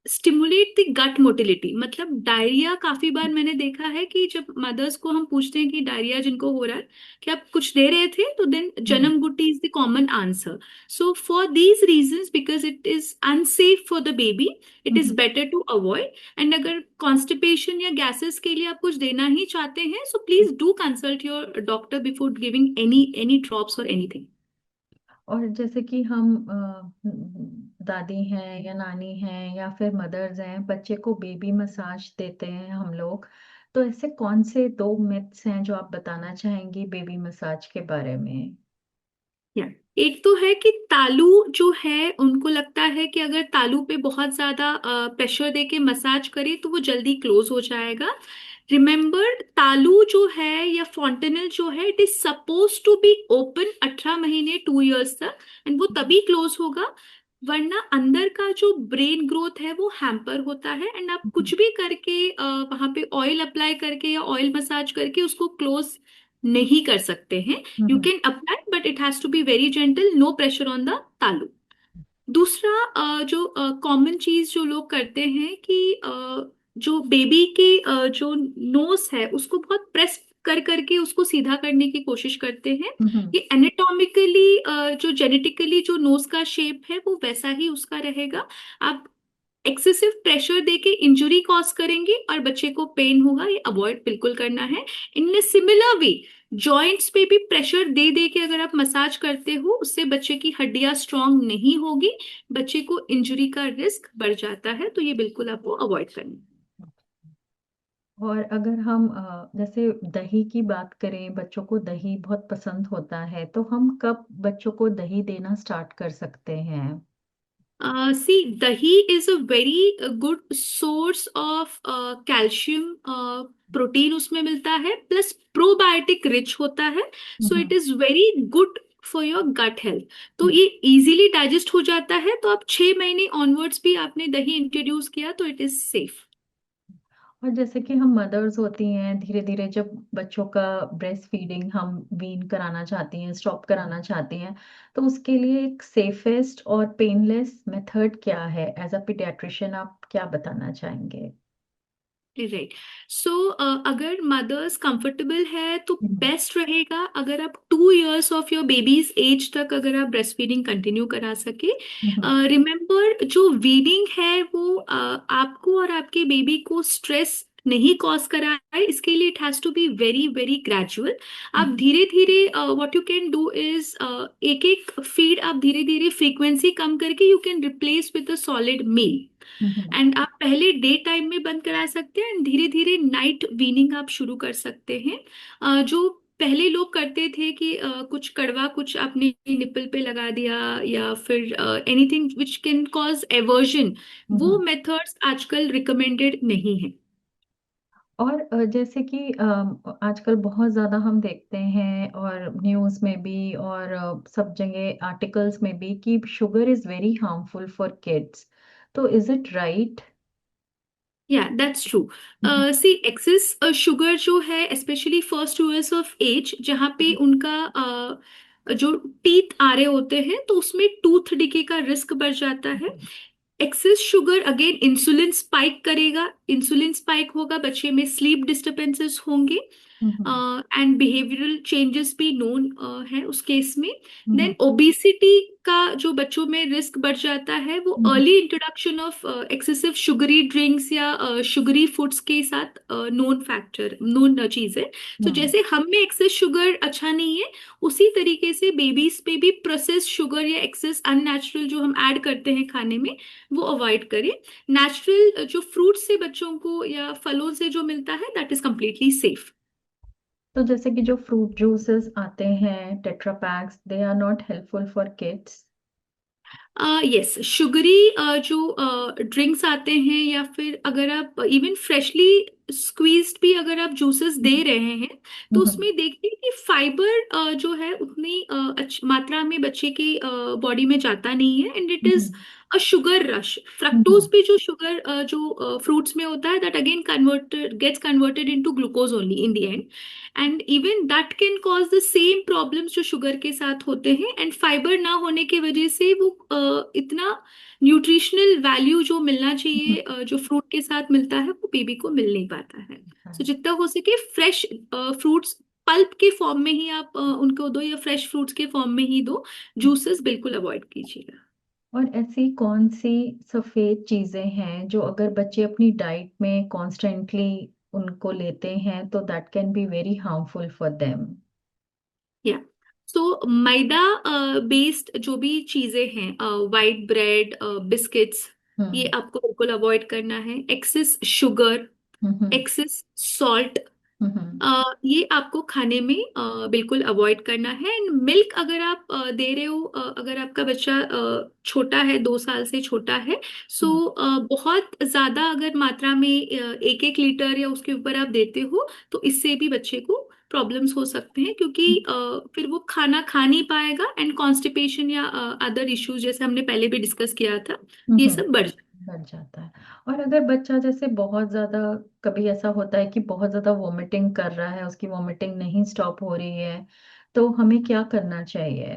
stimulate the gut motility, मतलब डायरिया। काफी बार मैंने देखा है कि जब मदर्स को हम पूछते हैं कि डायरिया जिनको हो रहा है, कि आप कुछ दे रहे थे, तो then hmm. Janam ghutti is the common answer. So for these reasons, because it is unsafe for the baby, it is hmm. Better to avoid. And अगर कॉन्स्टिपेशन या गैसेस के लिए आप कुछ देना ही चाहते हैं, so please do consult your doctor before giving any drops और एनीथिंग। और जैसे कि हम दादी हैं या नानी हैं या फिर मदर्स हैं, बच्चे को बेबी मसाज देते हैं हम लोग, तो ऐसे कौन से दो मिथ्स हैं जो आप बताना चाहेंगी बेबी मसाज के बारे में? या एक तो है कि तालू जो है, उनको लगता है कि अगर तालू पे बहुत ज्यादा प्रेशर दे के मसाज करे तो वो जल्दी क्लोज हो जाएगा। रिमेम्बर, तालू जो है या फॉन्टेनल जो है, it is suppose to be open 18 महीने 2 years तक, एंड वो तभी क्लोज होगा, वरना अंदर का जो ब्रेन ग्रोथ है वो हैम्पर होता है। एंड आप कुछ भी करके वहां पे ऑयल अप्लाई करके या ऑयल मसाज करके उसको क्लोज नहीं कर सकते हैं। You hmm. Can apply, but it has to be very gentle, no pressure on the talu. दूसरा, जो कॉमन चीज जो लोग करते हैं कि जो बेबी के जो नोज है उसको बहुत प्रेस कर करके उसको सीधा करने की कोशिश करते हैं। हम्म। ये एनाटॉमिकली जो जेनेटिकली जो नोज का शेप है वो वैसा ही उसका रहेगा। आप एक्सेसिव प्रेशर देके इंजुरी कॉज करेंगे और बच्चे को पेन होगा, ये अवॉइड बिल्कुल करना है। इनमें सिमिलर वे, जॉइंट्स पे भी प्रेशर दे दे के अगर आप मसाज करते हो, उससे बच्चे की हड्डियां स्ट्रांग नहीं होगी, बच्चे को इंजरी का रिस्क बढ़ जाता है, तो ये बिल्कुल आपको अवॉइड करना है। और अगर हम जैसे दही की बात करें, बच्चों को दही बहुत पसंद होता है, तो हम कब बच्चों को दही देना स्टार्ट कर सकते हैं? See, dahi is a very good source of calcium, protein उसमें मिलता है, प्लस प्रोबायोटिक रिच होता है। So it hmm. Is very good for your gut health. तो ये इजीली डाइजेस्ट हो जाता है, तो आप 6 महीने ऑनवर्ड्स भी आपने दही इंट्रोड्यूस किया तो इट इज सेफ। और जैसे कि हम मदर्स होती हैं, धीरे धीरे जब बच्चों का ब्रेस्ट फीडिंग हम वीन कराना चाहती हैं, स्टॉप कराना चाहती हैं, तो उसके लिए एक सेफेस्ट और पेनलेस मेथड क्या है? एज अ पीडियाट्रिशियन आप क्या बताना चाहेंगे? राइट। सो अगर मदर्स कंफर्टेबल है तो हम्म। बेस्ट रहेगा अगर आप 2 years of your baby's age तक अगर आप ब्रेस्ट फीडिंग कंटिन्यू करा सके। हम्म। रिमेम्बर, जो वीडिंग है वो आपको और आपके बेबी को स्ट्रेस नहीं कॉज कराए, इसके लिए it has to be very very gradual. आप हम्म। धीरे धीरे, what you can do is, एक एक फीड आप धीरे धीरे फ्रीक्वेंसी कम करके you can replace with a solid meal. Hmm. And आप पहले डे टाइम में बंद करा सकते हैं एंड धीरे धीरे नाइट वीनिंग आप शुरू कर सकते हैं। जो पहले लोग करते थे कि कुछ कड़वा कुछ आपने निपल पे लगा दिया या फिर anything which can cause aversion, वो हम्म। मेथड्स आजकल रिकमेंडेड नहीं है। और जैसे कि आजकल बहुत ज़्यादा हम देखते हैं, और न्यूज़ में भी और सब जगह आर्टिकल्स में भी, कि sugar is very harmful for kids. तो इज़ इट राइट? या that's true. Hmm see excess sugar जो है specially first 2 years of age, जहाँ पे उनका जो टीथ आ रहे होते हैं तो उसमें टूथ डिके का रिस्क बढ़ जाता है। Excess sugar again insulin spike करेगा, इंसुलिन स्पाइक होगा, बच्चे में स्लीप डिस्टरबेंसेस होंगे हम्म एंड बिहेवियरल चेंजेस भी नोन है उस केस में। हम्म देन ओबिसिटी का जो बच्चों में रिस्क बढ़ जाता है वो hmm early introduction of excessive sugary drinks या शुगरी फूड्स के साथ नोन फैक्टर, नोन चीज है। तो हम्म जैसे हम में एक्सेस शुगर अच्छा नहीं है, उसी तरीके से बेबीज पे भी प्रोसेस शुगर या एक्सेस अननेचुरल जो हम ऐड करते हैं खाने में वो अवॉइड करें। नेचुरल जो फ्रूट से बच्चों को या फलों से जो मिलता है दैट इज कम्प्लीटली सेफ। तो जैसे कि जो फ्रूट जूसेस आते हैं tetra packs, they are not helpful for kids. Yes, sugary जो ड्रिंक्स आते हैं या फिर अगर आप इवन फ्रेशली स्क्वीज्ड भी अगर आप जूसेस दे रहे हैं तो हम्म उसमें देखिए कि फाइबर जो है उतनी अच्छी मात्रा में बच्चे की बॉडी में जाता नहीं है and it is hmm a sugar rush. Fructose hmm भी जो शुगर जो फ्रूट्स में होता है that again converted gets converted into glucose only in the end, and even that can cause the same problems जो शुगर के साथ होते हैं। एंड फाइबर ना होने की वजह से वो इतना न्यूट्रिशनल वैल्यू जो मिलना चाहिए जो फ्रूट के साथ मिलता है वो बेबी को मिल नहीं पाता है। सो जितना हो सके फ्रेश फ्रूट्स पल्प के फॉर्म में ही आप उनको दो या फ्रेश फ्रूट्स के फॉर्म में ही दो, जूसेस बिल्कुल अवॉइड कीजिएगा। और ऐसी कौन सी सफेद चीजें हैं जो अगर बच्चे अपनी डाइट में कॉन्स्टेंटली उनको लेते हैं तो that can be very harmful for them. या सो मैदा बेस्ड जो भी चीजें हैं, वाइट ब्रेड, बिस्किट्स, ये हम्म आपको बिल्कुल अवॉइड करना है। एक्सेस शुगर, हम्म एक्सेस सॉल्ट, हम्म ये आपको खाने में बिल्कुल अवॉइड करना है। एंड मिल्क अगर आप दे रहे हो, अगर आपका बच्चा छोटा है, 2 साल से छोटा है, सो बहुत ज्यादा अगर मात्रा में 1-1 लीटर या उसके ऊपर आप देते हो तो इससे भी बच्चे को प्रॉब्लम्स हो सकते हैं, क्योंकि फिर वो खाना खा नहीं पाएगा एंड कॉन्स्टिपेशन या अदर इश्यूज जैसे हमने पहले भी डिस्कस किया था ये सब बढ़ जाए। बढ़ जाता है। और अगर बच्चा जैसे बहुत ज्यादा, कभी ऐसा होता है कि बहुत ज्यादा वॉमिटिंग कर रहा है, उसकी वॉमिटिंग नहीं स्टॉप हो रही है, तो हमें क्या करना चाहिए?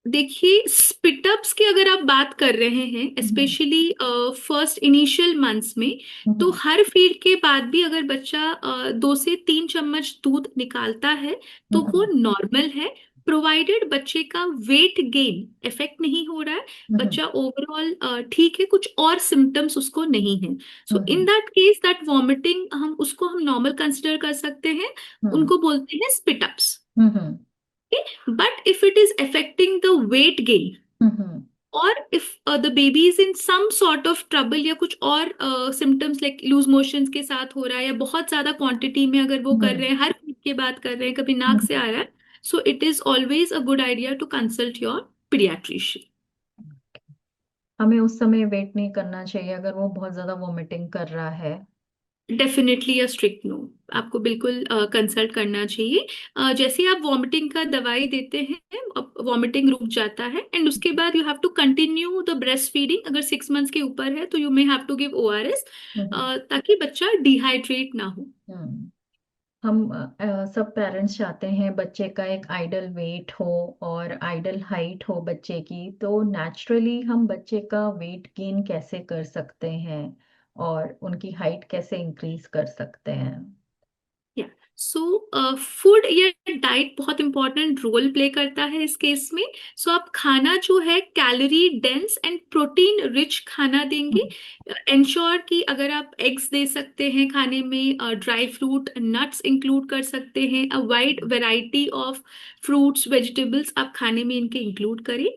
देखिए स्पिटअप्स की अगर आप बात कर रहे हैं हम्म स्पेशली फर्स्ट इनिशियल मंथ्स में, तो हम्म हर फीड के बाद भी अगर बच्चा 2 से 3 चम्मच दूध निकालता है तो वो हम्म नॉर्मल है, प्रोवाइडेड बच्चे का वेट गेन इफेक्ट नहीं हो रहा है, हम्म बच्चा ओवरऑल ठीक है, कुछ और सिम्टम्स उसको नहीं है। सो इन हम्म दैट केस दैट वॉमिटिंग हम नॉर्मल कंसिडर कर सकते हैं, हम्म उनको बोलते हैं स्पिटअप्स। हम्म But if it is affecting the weight gain hmm or if the baby is in some sort of trouble या कुछ और symptoms like लूज मोशंस के साथ हो रहा है या बहुत ज्यादा क्वांटिटी में अगर वो कर हम्म रहे हैं, हर फीड के बाद कर रहे हैं, कभी नाक से हम्म आ रहा है, so it is always a good idea to consult your paediatrician. हमें उस समय वेट नहीं करना चाहिए अगर वो बहुत ज्यादा वॉमिटिंग कर रहा है। डेफिनेटली अ स्ट्रिक्ट नो, आपको बिल्कुल कंसल्ट करना चाहिए। जैसे ही आप वॉमिटिंग का दवाई देते हैं वॉमिटिंग रुक जाता है एंड उसके बाद you have to continue the breast feeding. अगर 6 मंथ्स के ऊपर है तो you may have to give ORS, hmm ताकि बच्चा डिहाइड्रेट ना हो। हम्म। हम सब पेरेंट्स चाहते हैं बच्चे का एक आइडल वेट हो और आइडल हाइट हो बच्चे की, तो नेचुरली हम बच्चे का वेट गेन कैसे कर सकते हैं और उनकी हाइट कैसे इंक्रीज कर सकते हैं? या सो फूड या डाइट बहुत इंपॉर्टेंट रोल प्ले करता है इस केस में। सो आप खाना जो है calorie dense and protein rich खाना देंगे। इंश्योर कि अगर आप एग्स दे सकते हैं खाने में, ड्राई फ्रूट नट्स इंक्लूड कर सकते हैं, a wide variety of fruits vegetables आप खाने में इनके इंक्लूड करें।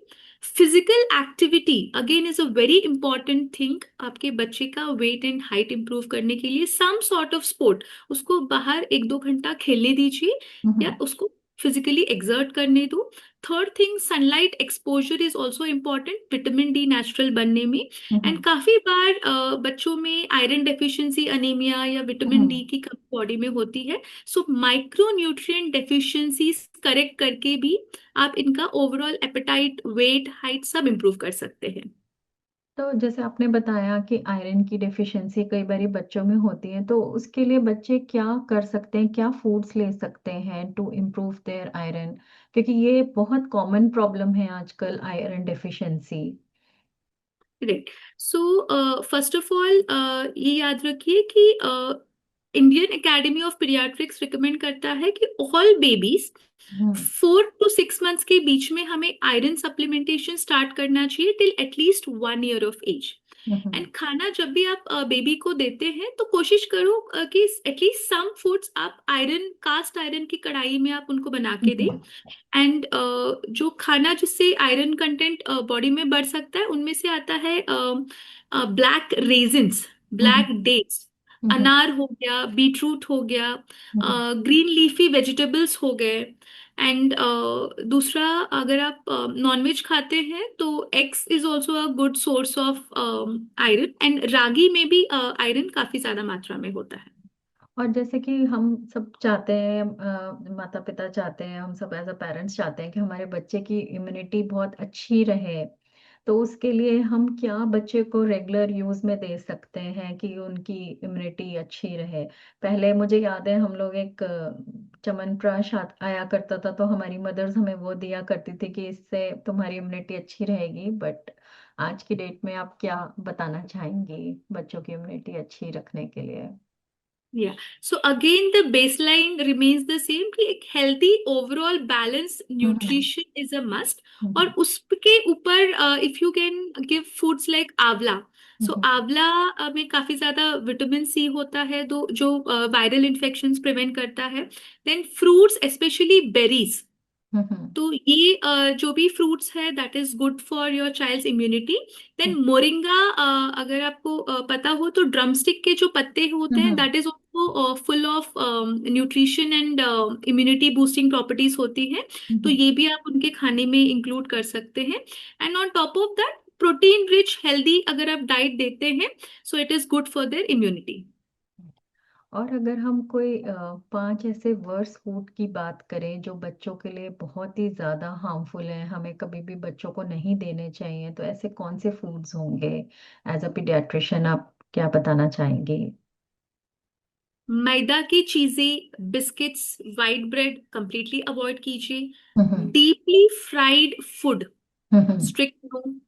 Physical activity again is a very important thing आपके बच्चे का वेट एंड हाइट इंप्रूव करने के लिए। सम सॉर्ट ऑफ स्पोर्ट, उसको बाहर 1-2 घंटा खेलने दीजिए या हम्म उसको फिजिकली एक्सर्ट करने दो। Third thing, sunlight exposure is also important vitamin D natural बनने में। एंड हम्म काफी बार बच्चों में आयरन डेफिशिएंसी अनीमिया या विटामिन डी हम्म की कमी बॉडी में होती है, so micro nutrient deficiencies correct करके भी आप इनका ओवरऑल एपेटाइट वेट हाइट सब इंप्रूव कर सकते हैं। तो जैसे आपने बताया कि आयरन की डेफिशिएंसी कई बार बच्चों में होती है, तो उसके लिए बच्चे क्या कर सकते हैं, क्या फूड्स ले सकते हैं टू इम्प्रूव देयर आयरन, क्योंकि ये बहुत कॉमन प्रॉब्लम है आजकल, iron deficiency. Correct. So first of all ये याद रखिए कि Indian academy of paediatrics recommend करता है कि all babies hmm. 4 to 6 months के बीच में हमें आयरन सप्लीमेंटेशन स्टार्ट करना चाहिए till at least 1 year of age. Hmm. And खाना जब भी आप बेबी को देते हैं तो कोशिश करो कि एटलीस्ट सम फूड्स आप आयरन, कास्ट आयरन की कढ़ाई में आप उनको बना के दें। हम्म। एंड जो खाना जिससे आयरन कंटेंट बॉडी में बढ़ सकता है उनमें से आता है ब्लैक रेजिन्स, ब्लैक हम्म। डेट्स, हम्म। अनार हो गया, बीटरूट हो गया, हम्म। ग्रीन लीफी वेजिटेबल्स हो गए। एंड दूसरा, अगर आप नॉनवेज खाते हैं तो eggs is also a good source of iron, and ragi में भी आयरन काफी ज्यादा मात्रा में होता है। और जैसे कि हम सब चाहते हैं, माता पिता चाहते हैं, हम सब एज अ पेरेंट्स चाहते हैं कि हमारे बच्चे की इम्यूनिटी बहुत अच्छी रहे, तो उसके लिए हम क्या बच्चे को रेगुलर यूज में दे सकते हैं कि उनकी इम्यूनिटी अच्छी रहे। पहले मुझे याद है, हम लोग एक च्यवनप्राश आया करता था, तो हमारी मदर्स हमें वो दिया करती थी कि इससे तुम्हारी इम्यूनिटी अच्छी रहेगी। बट आज की डेट में आप क्या बताना चाहेंगी बच्चों की इम्यूनिटी अच्छी रखने के लिए? या so again the baseline remains the same कि एक healthy overall balance hmm. Nutrition is a must. और हम्म। उसके ऊपर if you can give foods like आंवला। सो हम्म। आंवला में काफी ज्यादा विटामिन सी होता है, जो वायरल इन्फेक्शंस प्रिवेंट करता है। Then fruits, especially berries. Hmm. तो ये जो भी फ्रूट्स है that is good for your child's immunity. Then moringa, अगर आपको पता हो तो ड्रमस्टिक के जो पत्ते होते हैं hmm. That is also full of nutrition and immunity boosting properties होती हैं। तो हम्म। ये भी आप उनके खाने में इंक्लूड कर सकते हैं। And on top of that, protein rich healthy अगर आप डाइट देते हैं, सो it is good for their immunity. और अगर हम कोई 5 ऐसे वर्स फूड की बात करें जो बच्चों के लिए बहुत ही ज्यादा हार्मफुल हैं, हमें कभी भी बच्चों को नहीं देने चाहिए, तो ऐसे कौन से फूड्स होंगे? एज अ पीडियाट्रिशियन आप क्या बताना चाहेंगे? मैदा की चीजें, biscuits, white bread completely avoid कीजिए। Hmm. Deeply fried food hmm. Strict no.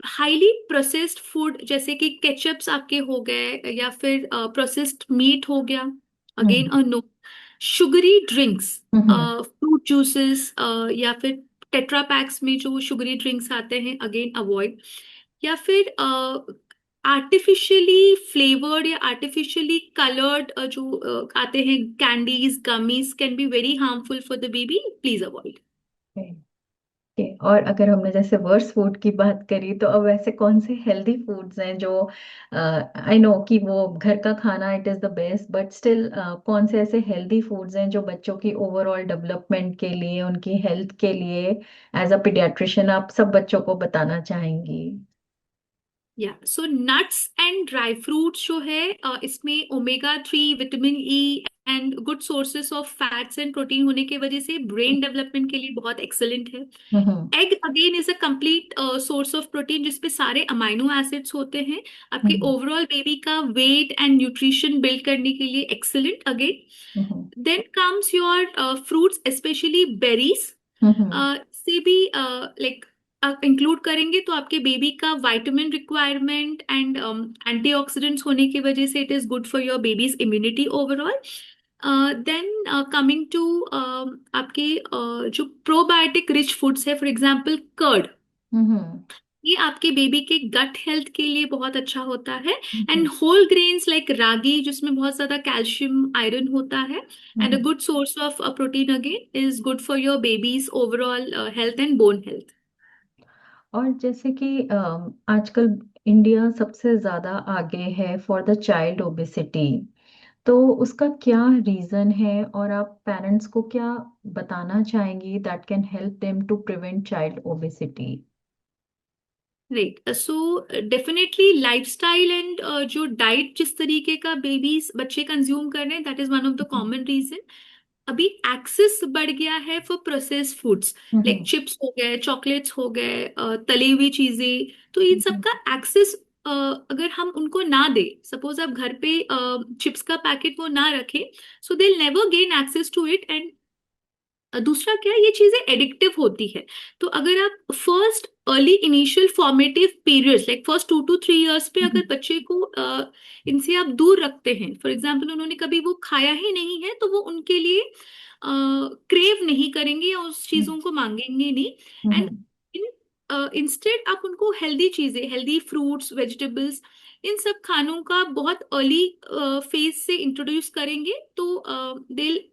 Highly processed food जैसे कि केचप्स आपके हो गए या फिर प्रोसेस्ड मीट हो गया, again hmm. Uh no. Sugary drinks, hmm. Fruit juices या फिर टेट्रा पैक्स में जो शुगरी ड्रिंक्स आते हैं, अगेन अवॉइड। या फिर आर्टिफिशियली फ्लेवर्ड या आर्टिफिशियली कलर्ड जो आते हैं candies, gummies, can be very harmful for the baby, please avoid. Okay, और अगर हमने जैसे वर्स फूड की बात करी, तो अब ऐसे कौन से हेल्दी फूड्स हैं जो, आई नो कि वो घर का खाना it is the best, but still कौन से ऐसे हेल्दी फूड्स हैं जो बच्चों की ओवरऑल डेवलपमेंट के लिए, उनकी हेल्थ के लिए, एज अ पीडियाट्रिशियन आप सब बच्चों को बताना चाहेंगी? या सो नट्स एंड ड्राई फ्रूट्स जो है, इसमें omega 3, vitamin E and good sources of fats and protein होने की वजह से ब्रेन डेवलपमेंट के लिए बहुत एक्सेलेंट है। Hmm. Egg again is a complete source of protein जिसपे सारे अमाइनो एसिड्स होते हैं, आपके हम्म। ओवरऑल बेबी का वेट एंड न्यूट्रिशन बिल्ड करने के लिए excellent again. Hmm. Then comes your fruits, especially berries hmm. से भी लाइक आप इंक्लूड करेंगे तो आपके बेबी का विटामिन रिक्वायरमेंट एंड एंटीऑक्सीडेंट्स होने की वजह से it is good for your baby's immunity overall. Then coming to आपके जो प्रोबायोटिक रिच फूड्स है, फॉर एग्जांपल कर्ड, हम्म। ये आपके बेबी के गट हेल्थ के लिए बहुत अच्छा होता है। Hmm. And whole grains like रागी जिसमें बहुत ज्यादा कैल्शियम आयरन होता है, and a hmm. Good source of protein again is good for your babies overall health and bone health. और जैसे कि आजकल इंडिया सबसे ज्यादा आगे है फॉर द चाइल्ड ओबेसिटी, तो उसका क्या रीजन है, और आप पेरेंट्स को क्या बताना चाहेंगी that can help them to prevent child obesity? Right, so definitely lifestyle and जो डाइट जिस तरीके का बेबीज बच्चे कंज्यूम कर रहे हैं that is one of the common reason. अभी एक्सेस बढ़ गया है for processed foods, like hmm chips हो गए, चॉकलेट्स हो गए, तली हुई चीजें, तो इन सब हम्म का एक्सेस अगर हम उनको ना दे, सपोज आप घर पे चिप्स का पैकेट वो ना रखें, so they never gain access to it. And दूसरा क्या, ये चीजें एडिक्टिव होती है। तो अगर आप first early initial formative periods, like first 2 to 3 years पे हम्म अगर बच्चे को इनसे आप दूर रखते हैं, फॉर एग्जाम्पल उन्होंने कभी वो खाया ही नहीं है, तो वो उनके लिए क्रेव नहीं करेंगे या उस चीजों को मांगेंगे नहीं। एंड हम्म इन इंस्टेड आप उनको हेल्दी चीजें, हेल्दी फ्रूट्स, वेजिटेबल्स, इन सब खानों का बहुत अर्ली फेज से इंट्रोड्यूस करेंगे, तो they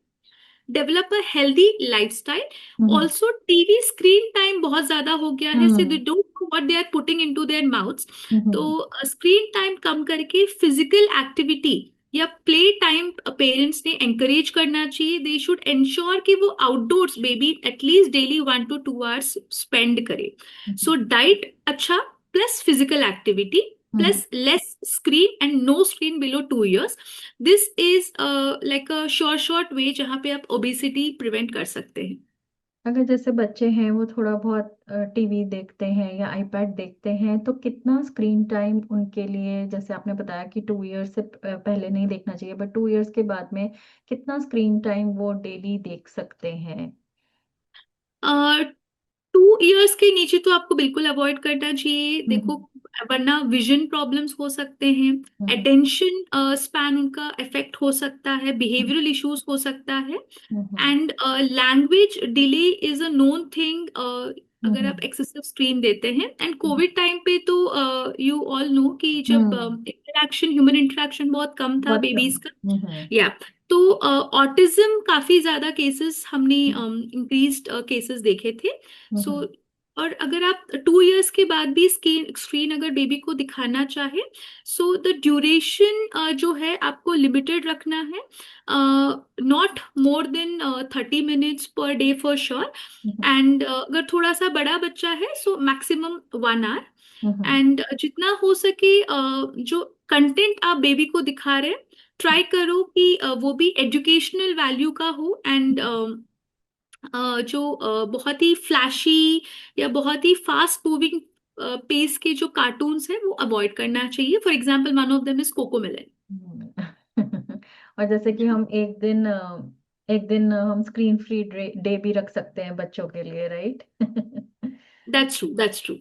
develop a healthy lifestyle. Hmm also TV screen time बहुत ज्यादा हो गया है, so they hmm don't know what they are putting into their mouths. तो हम्म स्क्रीन टाइम कम करके फिजिकल एक्टिविटी या प्ले टाइम पेरेंट्स ने एंकरेज करना चाहिए। दे शुड इंश्योर कि वो outdoors baby at least daily 1 to 2 hours spend करे। सो डाइट अच्छा, plus physical activity, hmm plus less screen and no screen below 2 years, this is like a short way जहां पे आप obesity prevent कर सकते हैं। अगर जैसे बच्चे हैं वो थोड़ा बहुत टीवी देखते हैं या आईपैड देखते हैं तो कितना स्क्रीन टाइम उनके लिए, जैसे आपने बताया कि 2 इयर्स से पहले नहीं देखना चाहिए, बट 2 इयर्स के बाद में कितना स्क्रीन टाइम वो डेली देख सकते हैं? 2 years के नीचे तो आपको बिल्कुल अवॉइड करना चाहिए, देखो, हम्म वरना विजन प्रॉब्लम्स हो सकते हैं, हम्म अटेंशन स्पैन उनका इफेक्ट हो सकता है, बिहेवियरल इश्यूज हो सकता है। Hmm and language delay is a known thing अगर आप हम्म एक्सेसिव स्क्रीन देते हैं। एंड कोविड टाइम पे तो यू ऑल नो कि जब हम्म इंटरेक्शन, ह्यूमन इंटरेक्शन बहुत कम था बहुत कम। बेबीज का, हम्म या तो ऑटिज्म काफी ज्यादा केसेस हमने इंक्रीज्ड केसेस देखे थे। सो हम्म और अगर आप 2 years के बाद भी स्क्रीन स्क्रीन अगर बेबी को दिखाना चाहे, सो द ड्यूरेशन जो है आपको लिमिटेड रखना है, not more than 30 minutes per day for sure. Hmm and अगर थोड़ा सा बड़ा बच्चा है, so maximum 1 hour। Hmm and जितना हो सके जो कंटेंट आप बेबी को दिखा रहे हैं, ट्राई करो कि वो भी एजुकेशनल वैल्यू का हो। एंड जो बहुत ही फ्लैशी या बहुत ही फास्ट मूविंग पेस के जो कार्टून्स हैं वो अवॉइड करना चाहिए। For example one of them is CoComelon. और जैसे कि हम एक दिन हम स्क्रीन फ्री डे भी रख सकते हैं बच्चों के लिए, right? That's true, that's true.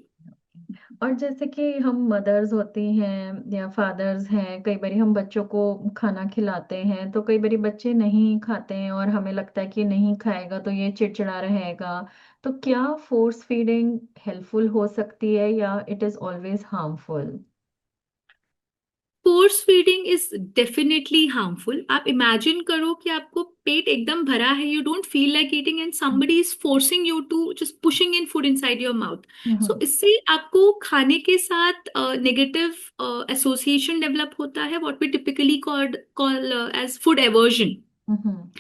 और जैसे कि हम मदर्स होती हैं या फादर्स हैं, कई बार हम बच्चों को खाना खिलाते हैं तो कई बार बच्चे नहीं खाते हैं और हमें लगता है कि नहीं खाएगा तो ये चिड़चिड़ा रहेगा। तो क्या फोर्स फीडिंग हेल्पफुल हो सकती है या it is always harmful? Force feeding is definitely harmful. आप इमेजिन करो कि आपको पेट एकदम भरा है, you don't feel like eating, and somebody is forcing you to just pushing in food inside your mouth. So hmm इससे आपको खाने के साथ नेगेटिव एसोसिएशन डेवलप होता है, what we typically call as food aversion. Hmm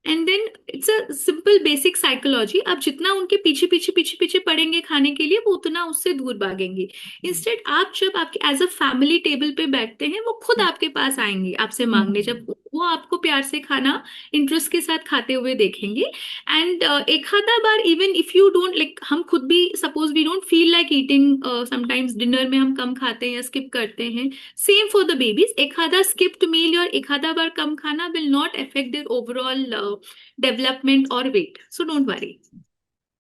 and then it's a simple basic psychology, आप जितना उनके पीछे पीछे पीछे पीछे पड़ेंगे खाने के लिए, वो उतना उससे दूर भागेंगे। इंस्टेड आप जब आपके एज अ फैमिली टेबल पे बैठते हैं, वो खुद आपके पास आएंगे आपसे मांगने, जब वो आपको प्यार से खाना इंटरेस्ट के साथ खाते हुए देखेंगे। एंड एक आधा बार even if you don't like, हम खुद भी suppose we don't feel like eating, sometimes dinner में हम कम खाते हैं या स्किप करते हैं, सेम फॉर द बेबीज, एक आधा स्किप्ड मील और एक आधा बार कम खाना will not affect there overall development और वेट, सो डोंट वरी।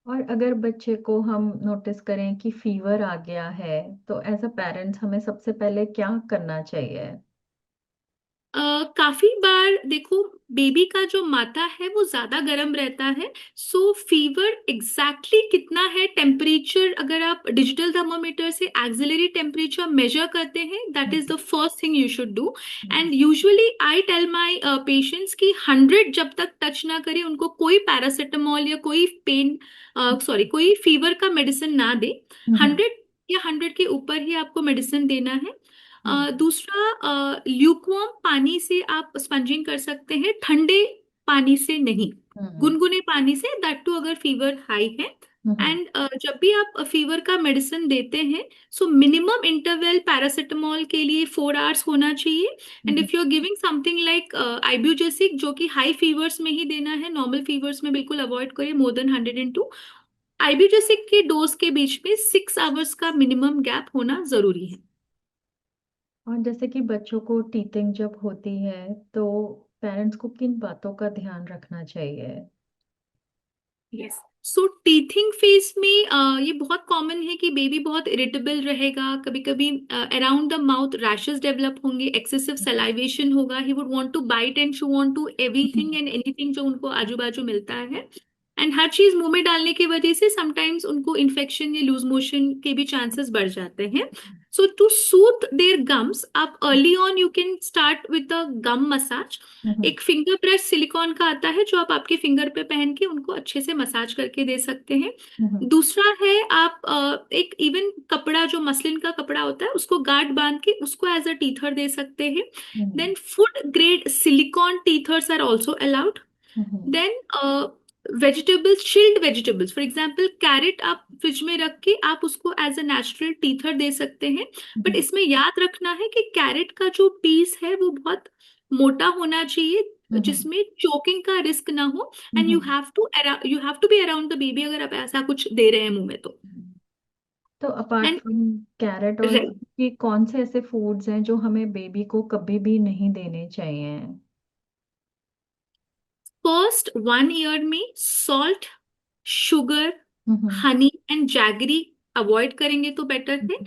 और अगर बच्चे को हम नोटिस करें कि फीवर आ गया है तो एज अ पेरेंट्स हमें सबसे पहले क्या करना चाहिए? काफी बार देखो, बेबी का जो माथा है वो ज्यादा गर्म रहता है, सो फीवर एग्जैक्टली कितना है, टेम्परेचर अगर आप डिजिटल थर्मोमीटर से एक्सिलरी टेम्परेचर मेजर करते हैं, that is the first thing you should do. And usually I tell my patients कि 100 जब तक टच ना करे उनको कोई पैरासिटामोल या कोई पेन, सॉरी, कोई फीवर का मेडिसिन ना दे। 100 या 100 के ऊपर ही आपको मेडिसिन देना है। दूसरा, ल्यूकवार्म पानी से आप स्पंजिंग कर सकते हैं, ठंडे पानी से नहीं, गुनगुने पानी से, दैट टू अगर फीवर हाई है हम्म। एंड जब भी आप फीवर का मेडिसिन देते हैं, सो मिनिमम इंटरवल पैरासिटामोल के लिए 4 आवर्स होना चाहिए। And hmm. If you are giving something like Ibugesic, जो कि हाई फीवर्स में ही देना है, नॉर्मल फीवर्स में बिल्कुल अवॉइड करिए, मोर देन 102। आइब्यूजेसिक के डोज के बीच में 6 आवर्स का मिनिमम गैप होना जरूरी है। और जैसे कि बच्चों को टीथिंग जब होती है तो पेरेंट्स को किन बातों का ध्यान रखना चाहिए? यस। सो टीथिंग फेज में ये बहुत कॉमन है कि बेबी बहुत इरिटेबल रहेगा, कभी कभी around the mouth rashes develop होंगे, एक्सेसिव सलाइवेशन होगा, he would want to bite and chew on to everything and anything जो उनको आजू बाजू मिलता है। एंड हर चीज मुंह में डालने की वजह से समटाइम्स उनको इन्फेक्शन या लूज मोशन के भी चांसेस बढ़ जाते हैं। So to soothe their gums, आप early on you can start with the gum massage. Hmm. एक फिंगर प्रेस सिलिकॉन का आता है जो आप आपके फिंगर पे पहन के उनको अच्छे से मसाज करके दे सकते हैं। हम्म। दूसरा है, आप एक इवन कपड़ा जो मसलिन का कपड़ा होता है उसको गांठ बांध के उसको एज अ टीथर दे सकते हैं। Hmm. Then food grade silicone teethers are also allowed. Hmm. Then vegetables, chilled vegetables, for example carrot आप फ्रिज में रख के आप उसको एज अ नेचुरल टीथर दे सकते हैं। But hmm. इसमें याद रखना है कि कैरेट का जो पीस है वो बहुत मोटा होना चाहिए हम्म। जिसमें चोकिंग का रिस्क ना हो। And hmm. You have to be around the baby अगर आप ऐसा कुछ दे रहे हैं मुंह में तो। तो अपार्ट एंड फ्रॉम कैरेट और ये कौन से ऐसे फूड्स हैं जो हमें बेबी को कभी भी नहीं देने चाहिए? फर्स्ट 1 ईयर में salt, sugar, hmm. Honey and jaggery avoid करेंगे तो बेटर है।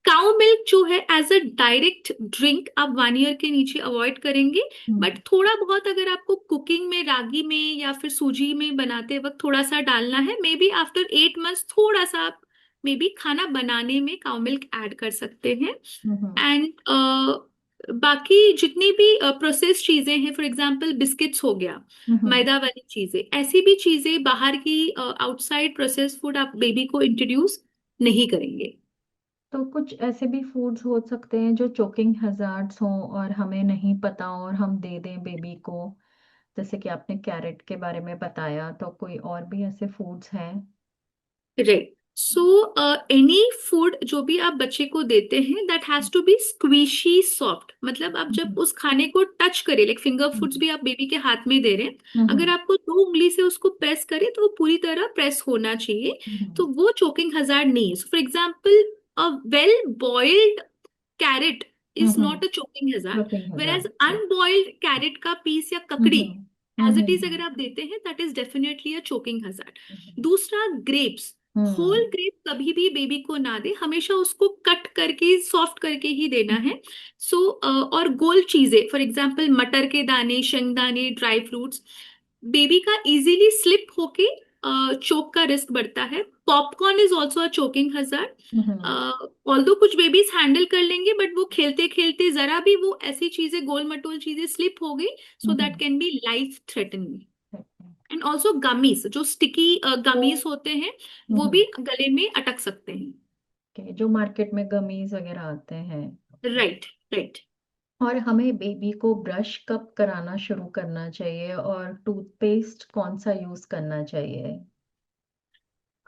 काउ मिल्क जो है एज अ डायरेक्ट ड्रिंक आप 1 ईयर के नीचे अवॉइड करेंगे। बट हम्म। थोड़ा बहुत अगर आपको कुकिंग में रागी में या फिर सूजी में बनाते वक्त थोड़ा सा डालना है, मे बी आफ्टर 8 मंथ्स थोड़ा सा आप मे बी खाना बनाने में काउ मिल्क ऐड कर सकते हैं। हम्म। एंड बाकी जितनी भी प्रोसेस चीजें हैं, फॉर एग्जांपल बिस्किट्स हो गया, हम्म। मैदा वाली चीजें, ऐसी भी चीजें बाहर की आउटसाइड प्रोसेस फूड आप बेबी को इंट्रोड्यूस नहीं करेंगे। तो कुछ ऐसे भी फूड्स हो सकते हैं जो चोकिंग हजार्ड्स हों और हमें नहीं पता हो और हम दे दें बेबी को, जैसे कि आपने कैरेट के बारे में बताया, तो कोई और भी ऐसे फूड्स हैं? राइट। सो एनी फूड जो भी आप बच्चे को देते हैं that has to be squishy soft, मतलब आप जब हम्म। उस खाने को टच करें, लाइक फिंगर फूड्स हम्म। भी आप बेबी के हाथ में दे रहे हैं, अगर हम्म। आपको 2 उंगली से उसको प्रेस करें तो वो पूरी तरह प्रेस होना चाहिए। हम्म। तो वो चोकिंग हजार्ड नहीं है। For example, a well boiled carrot is hmm. Not a choking hazard, choking whereas hazard. Unboiled carrot का पीस या ककड़ी hmm. As hmm. It is अगर आप देते हैं that is definitely a choking hazard. Hmm. दूसरा, grapes, whole हम्म। Grep कभी भी बेबी को ना दे, हमेशा उसको कट करके सॉफ्ट करके ही देना है। सो और गोल चीजें, फॉर एग्जाम्पल मटर के दाने, शेंगदाने, ड्राई फ्रूट्स, बेबी का इजीली स्लिप होके चोक का रिस्क बढ़ता है। Popcorn is also a choking hmm. Hazard. Although कुछ बेबीज हैंडल कर लेंगे बट वो खेलते खेलते जरा भी वो ऐसी चीजें, गोल मटोल चीजें स्लिप हो गई, so that hmm. Can be life threatening. And also gummies, जो स्टिकी गमीज होते हैं वो हम्म। भी गले में अटक सकते हैं। ओके, जो मार्केट में गमीज वगैरह आते हैं। Right, right. और हमें बेबी को ब्रश कब कराना शुरू करना चाहिए और टूथपेस्ट कौन सा यूज करना चाहिए?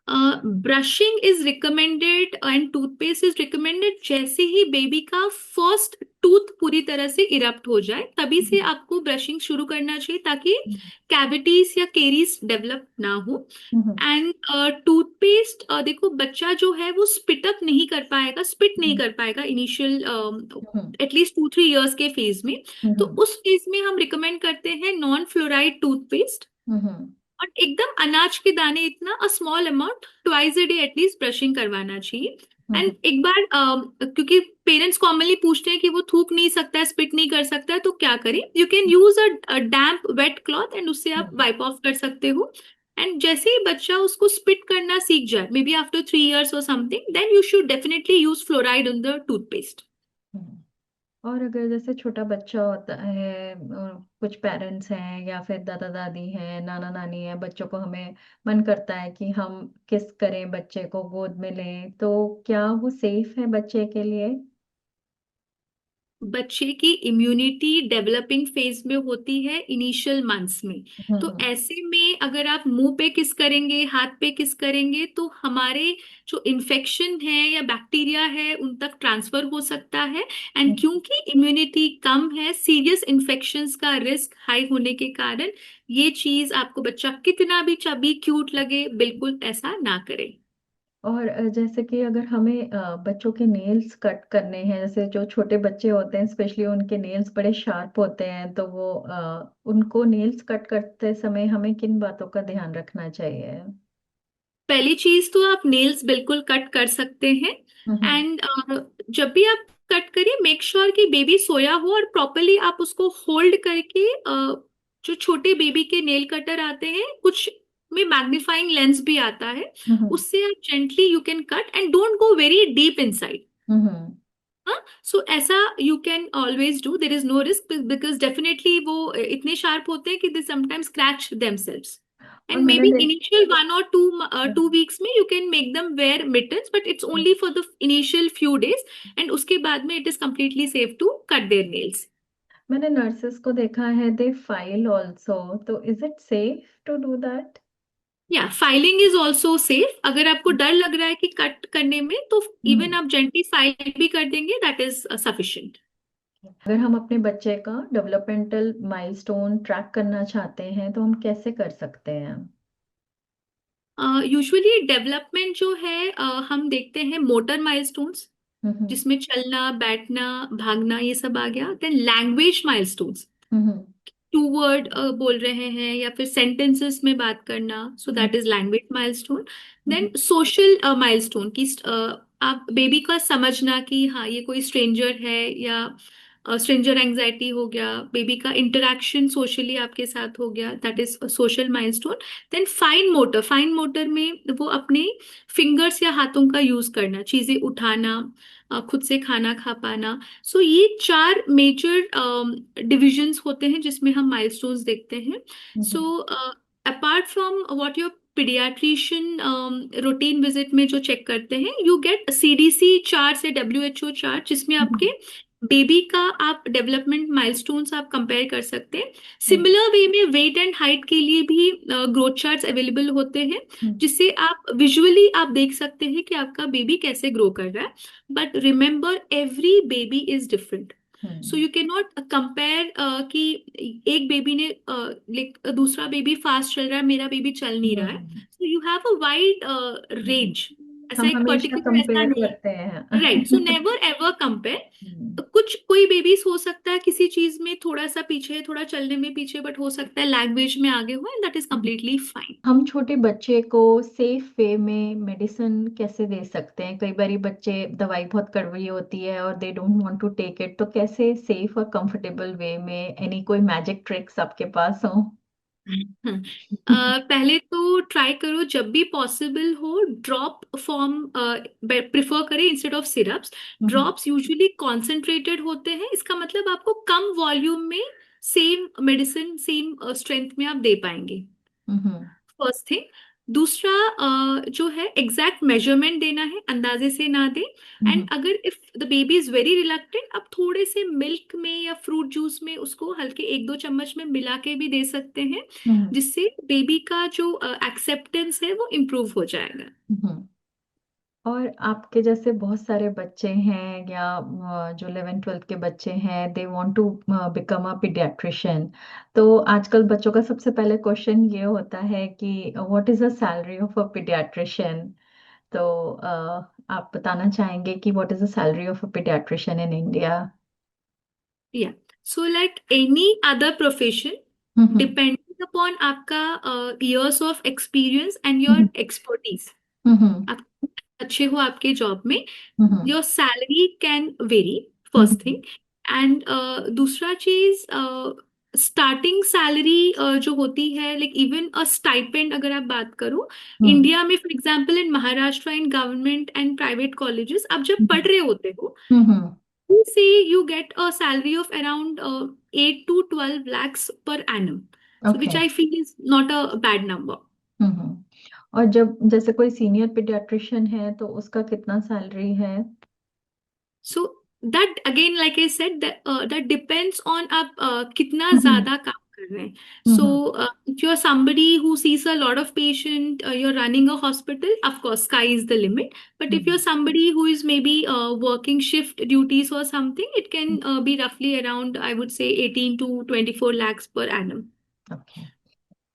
Brushing is recommended and toothpaste is recommended जैसे ही बेबी का फर्स्ट टूथ पूरी तरह से इरप्ट हो जाए, तभी से हम्म। आपको ब्रशिंग शुरू करना चाहिए ताकि कैविटीज या केरीज डेवलप ना हो। हम्म। एंड टूथपेस्ट, देखो बच्चा जो है वो स्पिट अप नहीं कर पाएगा, स्पिट नहीं कर पाएगा इनिशियल हम्म। एटलीस्ट 2-3 इयर्स के फेज में। तो हम्म। उस फेज में हम रिकमेंड करते हैं नॉन फ्लोराइड टूथपेस्ट। हम्म। और एकदम अनाज के दाने इतना, a small amount, twice a day at least brushing करवाना चाहिए। एंड हम्म। एक बार क्योंकि पेरेंट्स कॉमनली पूछते हैं कि वो थूक नहीं सकता है, स्पिट नहीं कर सकता है, तो क्या करें, you can use a damp wet cloth and उससे आप हम्म। वाइप ऑफ कर सकते हो। एंड जैसे ही बच्चा उसको स्पिट करना सीख जाए, मे बी आफ्टर 3 इयर्स और something, then you should definitely use fluoride on the toothpaste. Hmm. और अगर जैसे छोटा बच्चा होता है और कुछ पेरेंट्स हैं या फिर दादा दादी हैं, नाना नानी है, बच्चों को हमें मन करता है कि हम किस करें, बच्चे को गोद में लें, तो क्या वो सेफ है बच्चे के लिए? बच्चे की इम्यूनिटी डेवलपिंग फेज में होती है इनिशियल मंथ्स में। तो हम्म ऐसे में अगर आप मुंह पे किस करेंगे, हाथ पे किस करेंगे, तो हमारे जो इन्फेक्शन है या बैक्टीरिया है उन तक ट्रांसफर हो सकता है। एंड हम्म। क्योंकि इम्यूनिटी कम है, सीरियस इन्फेक्शंस का रिस्क हाई होने के कारण ये चीज, आपको बच्चा कितना भी चबी क्यूट लगे, बिल्कुल ऐसा ना करें। और जैसे कि अगर हमें बच्चों के नेल्स कट करने हैं, जैसे जो छोटे बच्चे होते हैं स्पेशली उनके नेल्स बड़े शार्प होते हैं, तो वो उनको नेल्स कट करते समय हमें किन बातों का ध्यान रखना चाहिए? पहली चीज तो आप नेल्स बिल्कुल कट कर सकते हैं। हम्म एंड जब भी आप कट करिए, मेक श्योर कि बेबी सोया हो और प्रॉपरली आप उसको होल्ड करके, जो छोटे बेबी के नेल कटर आते हैं कुछ में मैग्नीफाइंग लेंस भी आता है, हम्म उससे आप gently you can cut and don't go very deep inside. Hmm. हाँ, सो ऐसा you can always do, there is no risk, because definitely वो इतने शार्प होते हैं कि दे समटाइम्स स्क्रैच देमसेल्व्स। और एंड मे मैंने बी देख इनिशियल 1 or 2 weeks में you can make them wear mittens, but it's only for the initial few days, and उसके बाद में it is completely safe to cut their nails. मैंने nurses को देखा है, दे फाइल ऑल्सो, तो is it safe to do that? या filing is also safe. अगर आपको डर लग रहा है कि कट करने में, तो इवन आप जेंटली फाइल भी कर देंगे, दैट इज सफिशिएंट। अगर हम अपने बच्चे का डेवलपमेंटल माइलस्टोन ट्रैक करना चाहते हैं तो हम कैसे कर सकते हैं? यूजुअली डेवलपमेंट जो है, हम देखते हैं मोटर माइलस्टोन्स, हम्म जिसमें चलना, बैठना, भागना, ये सब आ गया। Then language milestones, hmm two word बोल रहे हैं या फिर सेंटेंसेस में बात करना, so that is language milestone. Then social milestone की आप बेबी का समझना कि हाँ ये कोई स्ट्रेंजर है, या स्ट्रेंजर एंजाइटी हो गया, बेबी का इंटरेक्शन सोशली आपके साथ हो गया, that is social milestone. Then fine motor, fine motor में वो अपने फिंगर्स या हाथों का यूज करना, चीजें उठाना, खुद से खाना खा पाना। सो ये 4 मेजर डिविजन्स होते हैं जिसमें हम माइलस्टोन्स देखते हैं। So apart from what your paediatrician routine visit में जो चेक करते हैं, यू गेट सीडीसी चार्ट से WHO चार्ट, जिसमें आपके बेबी का आप डेवलपमेंट माइलस्टोन्स आप कंपेयर कर सकते हैं। सिमिलर वे में वेट एंड हाइट के लिए भी ग्रोथ चार्ट्स अवेलेबल होते हैं, जिससे आप विजुअली आप देख सकते हैं कि आपका बेबी कैसे ग्रो कर रहा है। But remember, every baby is different, so you can not compare कि एक बेबी ने लाइक दूसरा बेबी फास्ट चल रहा है, मेरा बेबी चल नहीं रहा है। So you have a wide range, ऐसा हम एक हमेशा पर्टिकुलर ऐसा कंपेयर नहीं। करते हैं। Right, so never ever compare. कुछ कोई बेबीज हो सकता है किसी चीज में थोड़ा सा पीछे, थोड़ा चलने में पीछे, बट हो सकता है लैंग्वेज में आगे हो, and that is completely fine. हम छोटे बच्चे को सेफ वे में मेडिसिन कैसे दे सकते हैं? कई बारी बच्चे, दवाई बहुत कड़वी होती है और they don't want to take it, तो कैसे सेफ और कंफर्टेबल वे में, एनी कोई मैजिक ट्रिक्स आपके पास हो? पहले तो ट्राई करो जब भी पॉसिबल हो, ड्रॉप फॉर्म प्रिफर करें instead of syrups. Hmm drops usually concentrated होते हैं, इसका मतलब आपको कम वॉल्यूम में सेम मेडिसिन, सेम स्ट्रेंथ में आप दे पाएंगे, हम्म फर्स्ट थिंग। दूसरा, जो है एग्जैक्ट मेजरमेंट देना है, अंदाजे से ना दे। हम्म एंड अगर if the baby is very reluctant, आप थोड़े से मिल्क में या फ्रूट जूस में उसको हल्के 1-2 चम्मच में मिला के भी दे सकते हैं, हम्म जिससे बेबी का जो एक्सेप्टेंस है वो इम्प्रूव हो जाएगा। हम्म। और आपके जैसे बहुत सारे बच्चे हैं, या जो 11th 12th के बच्चे हैं, they want to become a paediatrician, तो आजकल बच्चों का सबसे पहले क्वेश्चन ये होता है कि what is the salary of a paediatrician? तो आप बताना चाहेंगे कि what is the salary of a paediatrician in India? या, so like any other profession, hmm depending upon आपका years of experience and your hmm expertise, hmm आप अच्छे हो आपके जॉब में, hmm your salary can vary, first hmm thing. And दूसरा चीज, starting salary जो होती है, लाइक इवन अ स्टाइपेंड अगर आप बात करो, हम्म इंडिया में for example in Maharashtra, in government and private colleges, आप जब पढ़ हम्म रहे होते हो, हम्म। से you get a salary of around 8 to 12 lakhs per annum, so okay. which I feel is not a bad number. हम्म। और जब जैसे कोई सीनियर पीडियाट्रिशियन है तो उसका कितना सैलरी है? सो that again, like I said, that depends on आप कितना हम्म ज्यादा काम कर रहे हैं. So hmm if you're somebody who sees a lot of patient, you're running a hospital, of course sky is the limit. But if you're hmm somebody who is maybe working shift duties or something, it can be roughly around, I would say, 18 to 24 lakhs per annum. Okay.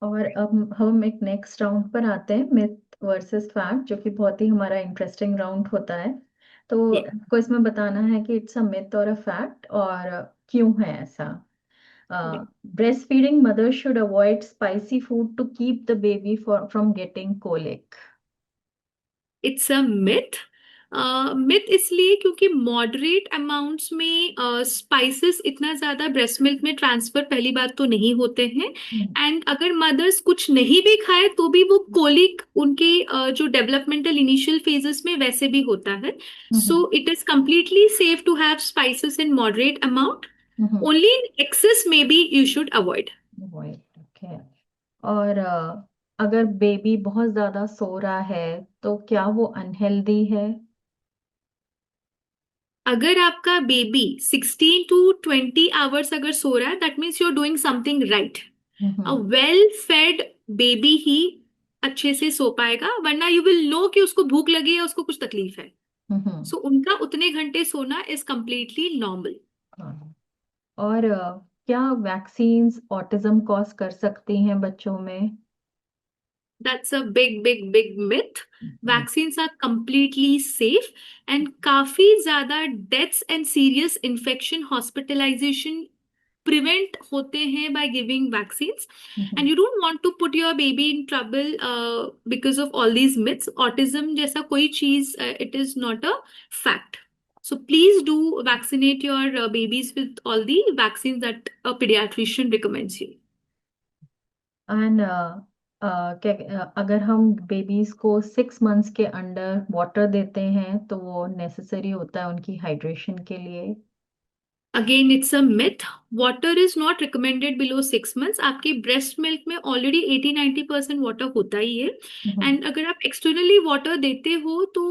और अब हम एक next round पर आते हैं, myth versus fact, जो कि बहुत ही हमारा इंटरेस्टिंग राउंड होता है। तो Yeah. आपको इसमें बताना है कि इट्स अ मिथ और अ फैक्ट, और क्यों है ऐसा। Breast feeding mother should avoid spicy food to keep the baby from getting colic. It's a myth. Myth इसलिए क्योंकि मॉडरेट अमाउंट्स में स्पाइसेस इतना ज्यादा ब्रेस्ट मिल्क में ट्रांसफर पहली बात तो नहीं होते हैं. एंड अगर मदर्स कुछ नहीं भी खाए तो भी वो कोलिक उनके जो डेवलपमेंटल इनिशियल फेजेस में वैसे भी होता है. So it is completely safe to have spices in moderate amount. Only in excess में be you should avoid. Okay. और अगर बेबी बहुत ज्यादा सो रहा है तो क्या वो अनहेल्दी है? अगर आपका बेबी 16 to 20 आवर्स अगर सो रहा है, that means you are doing something right. A hmm well fed baby ही अच्छे से सो पाएगा, वरना यू विल नो कि उसको भूख लगी है, उसको कुछ तकलीफ है. हम्म सो उनका उतने घंटे सोना इज कंप्लीटली नॉर्मल. हाँ। और क्या वैक्सीन्स ऑटिज्म कॉज कर सकती हैं बच्चों में? That's a big big big myth. Hmm vaccines are completely safe. And काफी ज्यादा deaths and serious infection, hospitalisation prevent होते हैं by giving vaccines. Hmm And you don't want to put your baby in trouble because of all these myths. Autism जैसा कोई चीज, it is not a fact. So please do vaccinate your babies with all the vaccines that a pediatrician recommends you. And अगर हम babies को 6 months के under water देते हैं तो वो नेसेसरी होता है उनकी हाइड्रेशन के लिए? Again it's a myth. Water is not recommended below 6 months. आपके ब्रेस्ट मिल्क में ऑलरेडी 80-90% वाटर होता ही है. हम्म एंड अगर आप एक्सटर्नली वाटर देते हो तो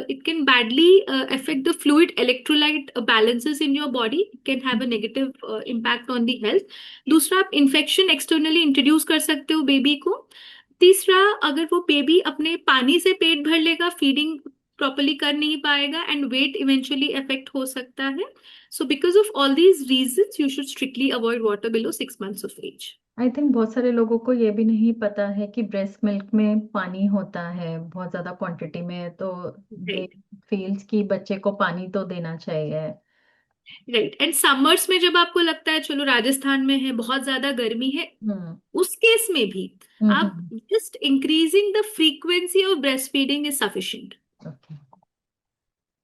it can badly affect the fluid electrolyte balances in your body. It can have a negative impact on the health. दूसरा, आप इन्फेक्शन एक्सटर्नली इंट्रोड्यूस कर सकते हो बेबी को. तीसरा, अगर वो बेबी अपने पानी से पेट भर लेगा, फीडिंग प्रॉपरली कर नहीं पाएगा, एंड वेट इवेंचुअली अफेक्ट हो सकता है. So because of all these reasons, you should strictly avoid water below 6 months of age. I think बहुत सारे लोगों को ये भी नहीं पता है कि ब्रेस्ट मिल्क में पानी होता है बहुत ज्यादा क्वांटिटी में, तो दे Right. फील्स कि बच्चे को पानी तो देना चाहिए। Right. एंड समर्स में जब आपको लगता है चलो राजस्थान में है, बहुत ज्यादा गर्मी है, हम्म उस केस में भी आप hmm just increasing the frequency of breast feeding is sufficient. Okay.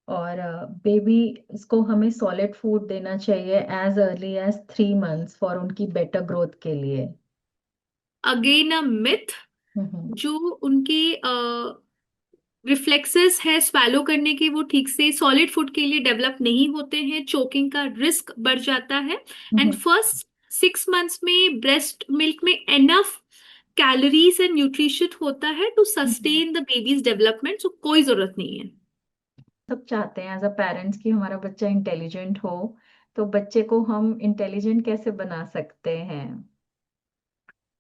और बेबी इसको हमें सॉलिड फूड देना चाहिए as early as 3 months for उनकी बेटर ग्रोथ के लिए? Again a myth. हम्म जो उनके रिफ्लेक्सेस है स्वैलो करने के, वो ठीक से सॉलिड फूड के लिए डेवलप नहीं होते हैं, चोकिंग का रिस्क बढ़ जाता है. एंड हम्म फर्स्ट 6 मंथ्स में ब्रेस्ट मिल्क में एनफ कैलोरीज एंड न्यूट्रिशन होता है to hmm. Sustain the baby's development. So कोई जरूरत नहीं है. सब चाहते हैं एज अ पेरेंट्स कि हमारा बच्चा इंटेलिजेंट हो, तो बच्चे को हम इंटेलिजेंट कैसे बना सकते हैं?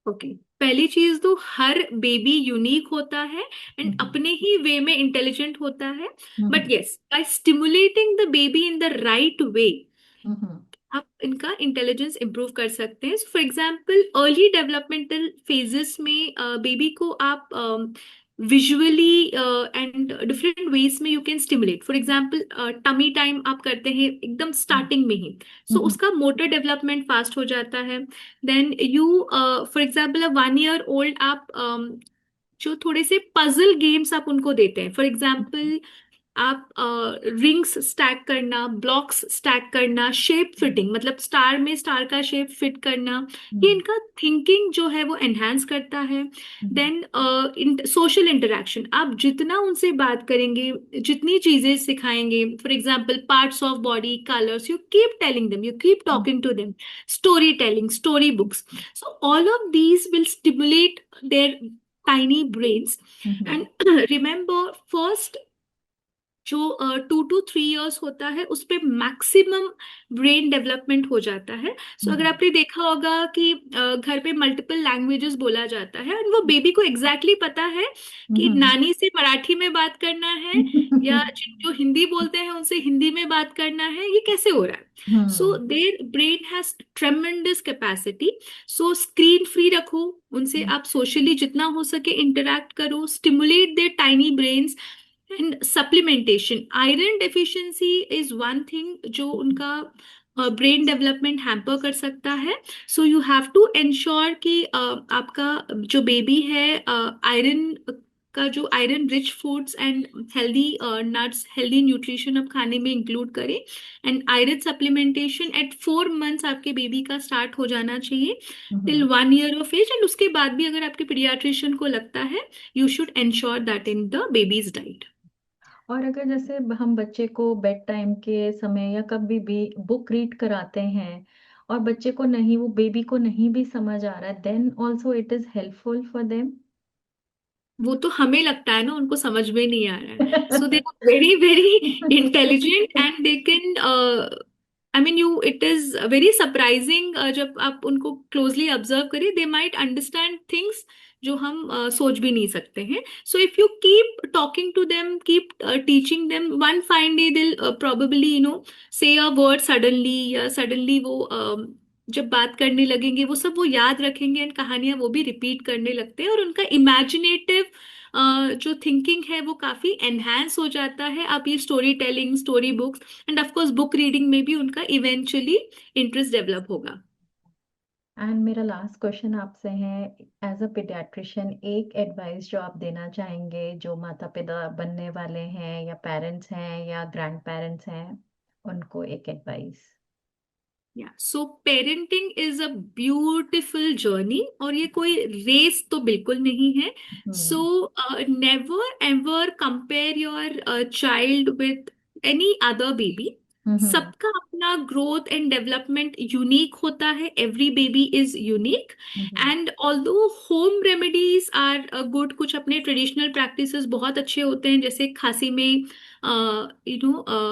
ओके. पहली चीज तो हर बेबी यूनिक होता है एंड हम्म अपने ही वे में इंटेलिजेंट होता है. But hmm yes, by stimulating the baby in the right way hmm आप इनका इंटेलिजेंस इंप्रूव कर सकते हैं. For example, early developmental phases में बेबी को आप विजुअली एंड डिफरेंट वेज में you can stimulate. For example, tummy time आप करते हैं एकदम स्टार्टिंग में ही, सो हम्म उसका मोटर डेवलपमेंट फास्ट हो जाता है. Then you, for example, 1 year old आप जो थोड़े से पजल गेम्स आप उनको देते हैं. फॉर एग्जाम्पल, आप रिंग्स स्टैक करना, ब्लॉक्स स्टैक करना, शेप फिटिंग मतलब स्टार में स्टार का शेप फिट करना, ये हम्म इनका थिंकिंग जो है वो एनहांस करता है. हम्म देन सोशल इंटरेक्शन, आप जितना उनसे बात करेंगे, जितनी चीजें सिखाएंगे, for example parts of body, colours, you keep telling them, you keep talking to them, story telling, story books. So all of these will stimulate their tiny brains. हम्म And remember, first जो 2 to 3 years होता है उस पे maximum brain development हो जाता है। सो अगर हम्म। आपने देखा होगा कि घर पे मल्टीपल लैंग्वेजेस बोला जाता है और वो बेबी को एग्जैक्टली पता है कि हम्म। नानी से मराठी में बात करना है या जो हिंदी बोलते हैं उनसे हिंदी में बात करना है, ये कैसे हो रहा है। So hmm. Their brain has tremendous capacity. So screen free रखो, उनसे आप सोशली जितना हो सके इंटरेक्ट करो, stimulate their tiny brains. And supplementation, iron deficiency is one thing जो उनका ब्रेन डेवलपमेंट हैम्पर कर सकता है। So you have to ensure कि आपका जो बेबी है आयरन का जो iron rich foods and healthy nuts, healthy nutrition आप खाने में इंक्लूड करें। And iron supplementation at 4 months आपके बेबी का स्टार्ट हो जाना चाहिए till hmm. 1 year of age. And उसके बाद भी अगर आपके पीडियाट्रिशियन को लगता है, you should ensure that in the baby's diet. और अगर जैसे हम बच्चे को बेड टाइम के समय या कभी भी बुक रीड कराते हैं और बच्चे को नहीं, वो बेबी को नहीं भी समझ आ रहा है, then also it is helpful for them. वो तो हमें लगता है ना उनको समझ में नहीं आ रहा है। So they are very very intelligent and they can, I mean you, it is very surprising जब आप उनको क्लोजली ऑब्जर्व करें, दे माइट अंडरस्टैंड थिंग्स जो हम सोच भी नहीं सकते हैं। So if you keep talking to them, keep teaching them, one fine day they'll probably say a word suddenly, या सडनली वो जब बात करने लगेंगे वो सब वो याद रखेंगे एंड कहानियां वो भी रिपीट करने लगते हैं और उनका इमेजिनेटिव जो थिंकिंग है वो काफी एनहांस हो जाता है। आप ये story telling, story books end of course book reading में भी उनका इवेंचुअली इंटरेस्ट डेवलप होगा। एंड मेरा लास्ट क्वेश्चन आपसे है, एज अ पीडियाट्रिशियन एक एडवाइस जो आप देना चाहेंगे जो माता पिता बनने वाले हैं या पेरेंट्स हैं या ग्रैंड पेरेंट्स हैं, उनको एक एडवाइस। या so parenting is a beautiful journey और ये कोई रेस तो बिल्कुल नहीं है। So hmm. Never ever compare your child with any other baby. Hmm. सबका अपना ग्रोथ एंड डेवलपमेंट यूनिक होता है, every baby is unique. Hmm. And although home remedies are good, कुछ अपने ट्रेडिशनल प्रैक्टिसेस बहुत अच्छे होते हैं, जैसे खांसी में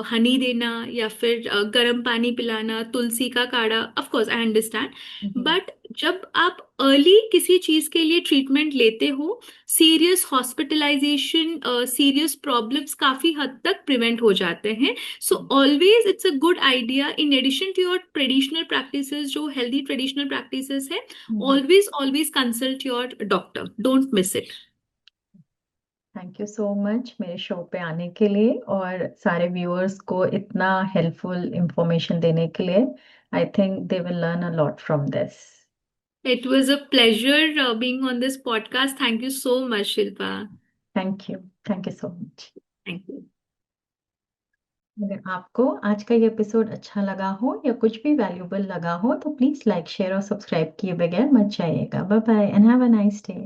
हनी देना या फिर गर्म पानी पिलाना, तुलसी का काढ़ा, of course I understand. Hmm. But जब आप अर्ली किसी चीज के लिए ट्रीटमेंट लेते हो, सीरियस हॉस्पिटलाइजेशन, सीरियस प्रॉब्लम्स काफी हद तक प्रिवेंट हो जाते हैं। So always it's a good idea, in addition to your traditional practices, जो हेल्दी ट्रेडिशनल प्रैक्टिसेस है, hmm. Always always consult your doctor, don't miss it. Thank you so much मेरे show पे आने के लिए और सारे व्यूअर्स को इतना हेल्पफुल इंफॉर्मेशन देने के लिए। I think they will learn a lot from this. It was a pleasure being on this podcast. Thank you so much, Shilpa. Thank you so much. Thank you. अगर आपको आज का ये एपिसोड अच्छा लगा हो या कुछ भी वैल्यूबल लगा हो तो प्लीज लाइक शेयर और सब्सक्राइब किए बगैर मत जाइएगा। Bye bye and have a nice day.